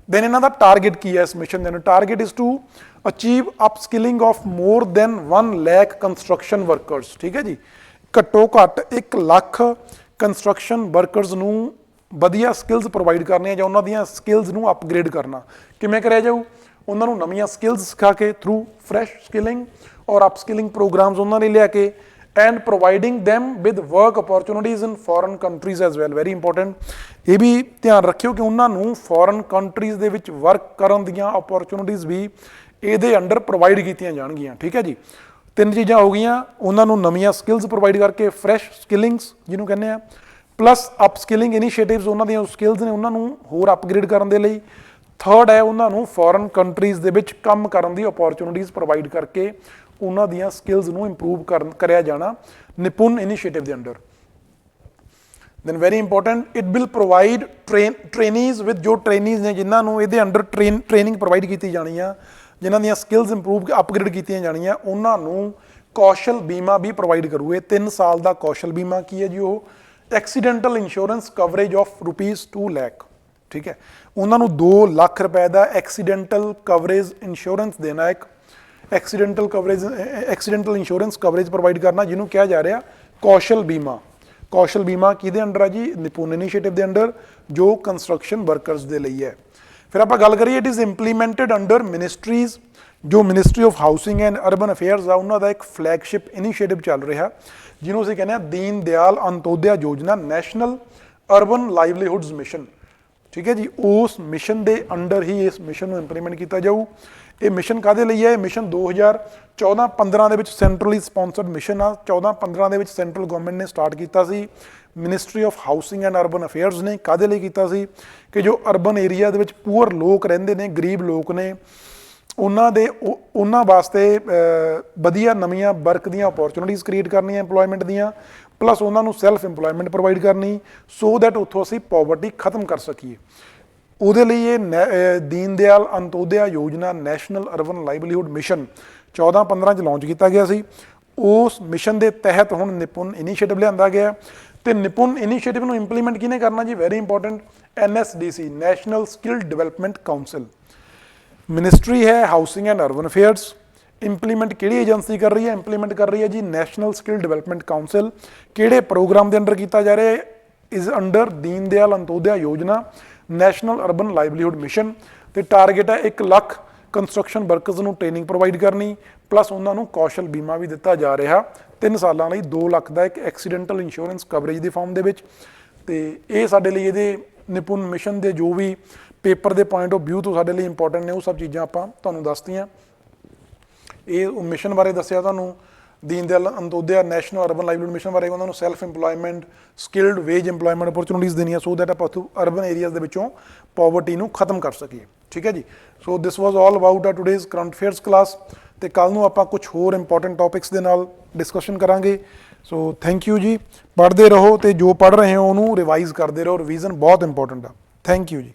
Then ਇਹਨਾਂ ਦਾ ਟਾਰਗੇਟ ਕੀ ਹੈ ਇਸ ਮਿਸ਼ਨ ਦੇ? Target is to achieve upskilling of more than 1 lakh construction workers. ਠੀਕ ਹੈ ਜੀ, ਘੱਟੋ ਘੱਟ 1 ਲੱਖ ਕੰਸਟਰਕਸ਼ਨ ਵਰਕਰਸ ਨੂੰ ਵਧੀਆ ਸਕਿੱਲਸ ਪ੍ਰੋਵਾਈਡ ਕਰਨੀਆਂ ਜਾਂ ਉਹਨਾਂ ਦੀਆਂ ਸਕਿੱਲਸ ਨੂੰ ਅਪਗ੍ਰੇਡ ਕਰਨਾ। ਕਿਵੇਂ ਕਰਿਆ ਜਾਊ? ਉਹਨਾਂ ਨੂੰ ਨਵੀਆਂ ਸਕਿੱਲਸ ਸਿਖਾ ਕੇ, ਥਰੂ ਫਰੈਸ਼ ਸਕਿਲਿੰਗ ਔਰ ਅਪਸਕਿਲਿੰਗ ਪ੍ਰੋਗਰਾਮਸ ਉਹਨਾਂ ਲਈ ਲਿਆ ਕੇ, and providing them with work opportunities in foreign countries as well. ਵੈਰੀ ਇੰਪੋਰਟੈਂਟ। ਇਹ ਵੀ ਧਿਆਨ ਰੱਖਿਓ ਕਿ ਉਹਨਾਂ ਨੂੰ ਫੋਰਨ ਕੰਟਰੀਜ਼ ਦੇ ਵਿੱਚ ਵਰਕ ਕਰਨ ਦੀਆਂ ਅਪੋਰਚੁਨਿਟੀਜ਼ ਵੀ ਇਹਦੇ ਅੰਡਰ ਪ੍ਰੋਵਾਈਡ ਕੀਤੀਆਂ ਜਾਣਗੀਆਂ। ਠੀਕ ਹੈ ਜੀ, 3 ਚੀਜ਼ਾਂ ਹੋ ਗਈਆਂ। ਉਹਨਾਂ ਨੂੰ ਨਵੀਆਂ ਸਕਿੱਲਸ ਪ੍ਰੋਵਾਈਡ ਕਰਕੇ, ਫਰੈਸ਼ ਸਕਿਲਿੰਗਸ ਜਿਹਨੂੰ ਕਹਿੰਦੇ ਆ, ਪਲੱਸ ਅਪਸਕਿਲਿੰਗ ਇਨੀਸ਼ੀਏਟਿਵਸ, ਉਹਨਾਂ ਦੀਆਂ ਸਕਿੱਲਸ ਨੇ ਉਹਨਾਂ ਨੂੰ ਹੋਰ ਅਪਗ੍ਰੇਡ ਕਰਨ ਦੇ ਲਈ। ਥਰਡ ਹੈ ਉਹਨਾਂ ਨੂੰ ਫੋਰਨ ਕੰਟਰੀਜ਼ ਦੇ ਵਿੱਚ ਕੰਮ ਕਰਨ ਦੀ ਅਪੋਰਚੁਨਿਟੀਜ਼ ਪ੍ਰੋਵਾਈਡ ਕਰਕੇ ਉਹਨਾਂ ਦੀਆਂ ਸਕਿੱਲਸ ਨੂੰ ਇੰਪਰੂਵ ਕਰਿਆ ਜਾਣਾ ਨਿਪੁੰਨ ਇਨੀਸ਼ੀਏਟਿਵ ਦੇ under. Then very important, it will provide trainees with, ਜੋ ਟ੍ਰੇਨੀਜ਼ ਨੇ ਜਿਨ੍ਹਾਂ ਨੂੰ ਇਹਦੇ ਅੰਡਰ ਟ੍ਰੇਨਿੰਗ ਪ੍ਰੋਵਾਈਡ ਕੀਤੀ ਜਾਣੀ ਆ, ਜਿਨ੍ਹਾਂ ਦੀਆਂ ਸਕਿੱਲਸ ਇੰਪਰੂਵ ਅਪਗ੍ਰੇਡ ਕੀਤੀਆਂ ਜਾਣੀਆਂ, ਉਹਨਾਂ ਨੂੰ ਕੌਸ਼ਲ ਬੀਮਾ ਵੀ ਪ੍ਰੋਵਾਈਡ ਕਰੂ। ਇਹ 3 ਸਾਲ ਦਾ ਕੌਸ਼ਲ ਬੀਮਾ ਕੀ ਹੈ ਜੀ? ਉਹ accidental insurance coverage of ₹2 lakh. ਠੀਕ ਹੈ, ਉਹਨਾਂ ਨੂੰ 2 ਲੱਖ ਰੁਪਏ ਦਾ ਐਕਸੀਡੈਂਟਲ ਕਵਰੇਜ ਇੰਸ਼ੋਰੈਂਸ ਦੇਣਾ, ਇੱਕ ਐਕਸੀਡੈਂਟਲ ਇੰਸ਼ੋਰੈਂਸ ਕਵਰੇਜ ਪ੍ਰੋਵਾਈਡ ਕਰਨਾ, ਜਿਹਨੂੰ ਕਿਹਾ ਜਾ ਰਿਹਾ ਕੌਸ਼ਲ ਬੀਮਾ। ਕੌਸ਼ਲ ਬੀਮਾ ਕਿਹਦੇ ਅੰਡਰ ਆ ਜੀ? ਨਿਪੁੰਨ ਇਨੀਸ਼ੀਏਟਿਵ ਦੇ ਅੰਡਰ, ਜੋ ਕੰਸਟਰਕਸ਼ਨ ਵਰਕਰਸ ਦੇ ਲਈ ਹੈ। ਫਿਰ ਆਪਾਂ ਗੱਲ ਕਰੀਏ, ਇਟ ਇਜ਼ ਇੰਪਲੀਮੈਂਟਡ ਅੰਡਰ ਮਿਨਿਸਟਰੀਜ਼, ਜੋ ministry of housing and urban affairs ਆ, ਉਹਨਾਂ ਦਾ ਇੱਕ ਫਲੈਗਸ਼ਿਪ ਇਨੀਸ਼ੀਏਟਿਵ ਚੱਲ ਰਿਹਾ, ਜਿਹਨੂੰ ਅਸੀਂ ਕਹਿੰਦੇ ਹਾਂ ਦੀਨ ਦਿਆਲ ਅੰਤੋਦਿਆ ਯੋਜਨਾ, ਨੈਸ਼ਨਲ ਅਰਬਨ ਲਾਈਵਲੀਹੁਡਸ ਮਿਸ਼ਨ। ਠੀਕ ਹੈ ਜੀ, ਉਸ ਮਿਸ਼ਨ ਦੇ ਅੰਡਰ ਹੀ ਇਸ ਮਿਸ਼ਨ ਨੂੰ ਇੰਪਲੀਮੈਂਟ ਕੀਤਾ ਜਾਊ। ਇਹ ਮਿਸ਼ਨ ਕਾਹਦੇ ਲਈ ਹੈ? ਇਹ ਮਿਸ਼ਨ 2014-15 ਦੇ ਵਿੱਚ ਸੈਂਟਰਲੀ ਸਪਾਂਸਰਡ ਮਿਸ਼ਨ ਆ। 14-15 ਦੇ ਵਿੱਚ ਸੈਂਟਰਲ ਗਵਰਨਮੈਂਟ ਨੇ ਸਟਾਰਟ ਕੀਤਾ ਸੀ। Ministry of housing and urban affairs ਨੇ ਕਾਹਦੇ ਲਈ ਕੀਤਾ ਸੀ? ਕਿ ਜੋ ਅਰਬਨ ਏਰੀਆ ਦੇ ਵਿੱਚ ਪੂਅਰ ਲੋਕ ਰਹਿੰਦੇ ਨੇ, ਗਰੀਬ ਲੋਕ ਨੇ, ਉਹਨਾਂ ਵਾਸਤੇ ਵਧੀਆ ਨਵੀਆਂ ਵਰਕ ਦੀਆਂ ਅਪੋਰਚੁਨਿਟੀਜ਼ ਕ੍ਰੀਏਟ ਕਰਨੀਆਂ ਇੰਪਲੋਇਮੈਂਟ ਦੀਆਂ, ਪਲੱਸ ਉਹਨਾਂ ਨੂੰ ਸੈਲਫ ਇੰਪਲੋਇਮੈਂਟ ਪ੍ਰੋਵਾਈਡ ਕਰਨੀ, ਸੋ ਦੈਟ ਉੱਥੋਂ ਅਸੀਂ ਪੋਵਰਟੀ ਖਤਮ ਕਰ ਸਕੀਏ। ਉਹਦੇ ਲਈ ਇਹ ਦੀਨ ਦਿਆਲ ਅੰਤੋਦਿਆ ਯੋਜਨਾ ਨੈਸ਼ਨਲ ਅਰਬਨ ਲਾਈਵਲੀਹੁੱਡ ਮਿਸ਼ਨ 14-15 ਚ ਲਾਂਚ ਕੀਤਾ ਗਿਆ ਸੀ। ਉਸ ਮਿਸ਼ਨ ਦੇ ਤਹਿਤ ਹੁਣ ਨਿਪੁੰਨ ਇਨੀਸ਼ੀਏਟਿਵ ਲਿਆਂਦਾ ਗਿਆ, ਤੇ ਨਿਪੁੰਨ ਇਨੀਸ਼ੀਏਟਿਵ ਨੂੰ ਇੰਪਲੀਮੈਂਟ ਕਿਹਨੇ ਕਰਨਾ ਜੀ? Very important, NSDC national skill development council ministry ਹੈ housing and urban affairs. Implement ਕਿਹੜੀ ਏਜੰਸੀ ਕਰ ਰਹੀ ਹੈ? ਇੰਪਲੀਮੈਂਟ ਕਰ ਰਹੀ ਹੈ ਜੀ ਨੈਸ਼ਨਲ ਸਕਿੱਲ ਡਿਵੈਲਪਮੈਂਟ ਕਾਉਂਸਲ। ਕਿਹੜੇ ਪ੍ਰੋਗਰਾਮ ਦੇ ਅੰਡਰ ਕੀਤਾ ਜਾ ਰਿਹਾ ਹੈ? ਇਜ਼ ਅੰਡਰ ਦੀਨ ਦਿਆਲ ਅੰਤੋਦਿਆ ਯੋਜਨਾ ਨੈਸ਼ਨਲ ਅਰਬਨ ਲਾਈਵਲੀਹੁੱਡ ਮਿਸ਼ਨ। ਤੇ ਟਾਰਗੇਟ ਹੈ 1 ਲੱਖ ਕੰਸਟਰਕਸ਼ਨ ਵਰਕਰਸ ਨੂੰ ਟ੍ਰੇਨਿੰਗ ਪ੍ਰੋਵਾਈਡ ਕਰਨੀ, ਪਲੱਸ ਉਹਨਾਂ ਨੂੰ ਕੌਸ਼ਲ ਬੀਮਾ ਵੀ ਦਿੱਤਾ ਜਾ ਰਿਹਾ 3 ਸਾਲਾਂ ਲਈ 2 ਲੱਖ ਦਾ ਇੱਕ ਐਕਸੀਡੈਂਟਲ ਇੰਸ਼ੋਰੈਂਸ ਕਵਰੇਜ ਦੀ ਫਾਰਮ ਦੇ ਵਿੱਚ। ਤੇ ਇਹ ਸਾਡੇ ਲਈ ਇਹਦੇ ਨਿਪੁੰਨ ਮਿਸ਼ਨ ਦੇ ਜੋ ਵੀ ਪੇਪਰ ਦੇ ਪੁਆਇੰਟ ਆਫ ਵਿਊ ਤੋਂ ਸਾਡੇ ਲਈ ਇੰਪੋਰਟੈਂਟ ਨੇ ਉਹ ਸਭ ਚੀਜ਼ਾਂ ਆਪਾਂ ਤੁਹਾਨੂੰ ਦੱਸਤੀਆਂ। ਇਹ ਮਿਸ਼ਨ ਬਾਰੇ ਦੱਸਿਆ ਤੁਹਾਨੂੰ, Deen Dayal Antyodaya national urban livelihood mission ਬਾਰੇ, ਉਹਨਾਂ ਨੂੰ self employment, skilled wage employment opportunities ਦੇਣੀਆਂ, ਸੋ ਦੈਟ ਆਪਾਂ ਅਰਬਨ ਏਰੀਆਜ਼ ਦੇ ਵਿੱਚੋਂ ਪੋਵਰਟੀ ਨੂੰ ਖਤਮ ਕਰ ਸਕੀਏ। ਠੀਕ ਹੈ ਜੀ। ਸੋ ਦਿਸ ਵਾਜ਼ ਆਲ ਅਬਾਊਟ ਆ ਟੂਡੇਜ਼ ਕਰੰਟ ਅਫੇਅਰਸ ਕਲਾਸ, ਤੇ ਕੱਲ੍ਹ ਨੂੰ ਆਪਾਂ ਕੁਝ ਹੋਰ ਇੰਪੋਰਟੈਂਟ ਟੌਪਿਕਸ ਦੇ ਨਾਲ ਡਿਸਕਸ਼ਨ ਕਰਾਂਗੇ। ਸੋ ਥੈਂਕ ਯੂ ਜੀ। ਪੜ੍ਹਦੇ ਰਹੋ, ਤੇ ਜੋ ਪੜ੍ਹ ਰਹੇ ਹੋ ਉਹਨੂੰ ਰਿਵਾਈਜ਼ ਕਰਦੇ ਰਹੋ, ਰਿਵੀਜ਼ਨ ਬਹੁਤ ਇੰਪੋਰਟੈਂਟ ਆ। ਥੈਂਕ ਯੂ ਜੀ।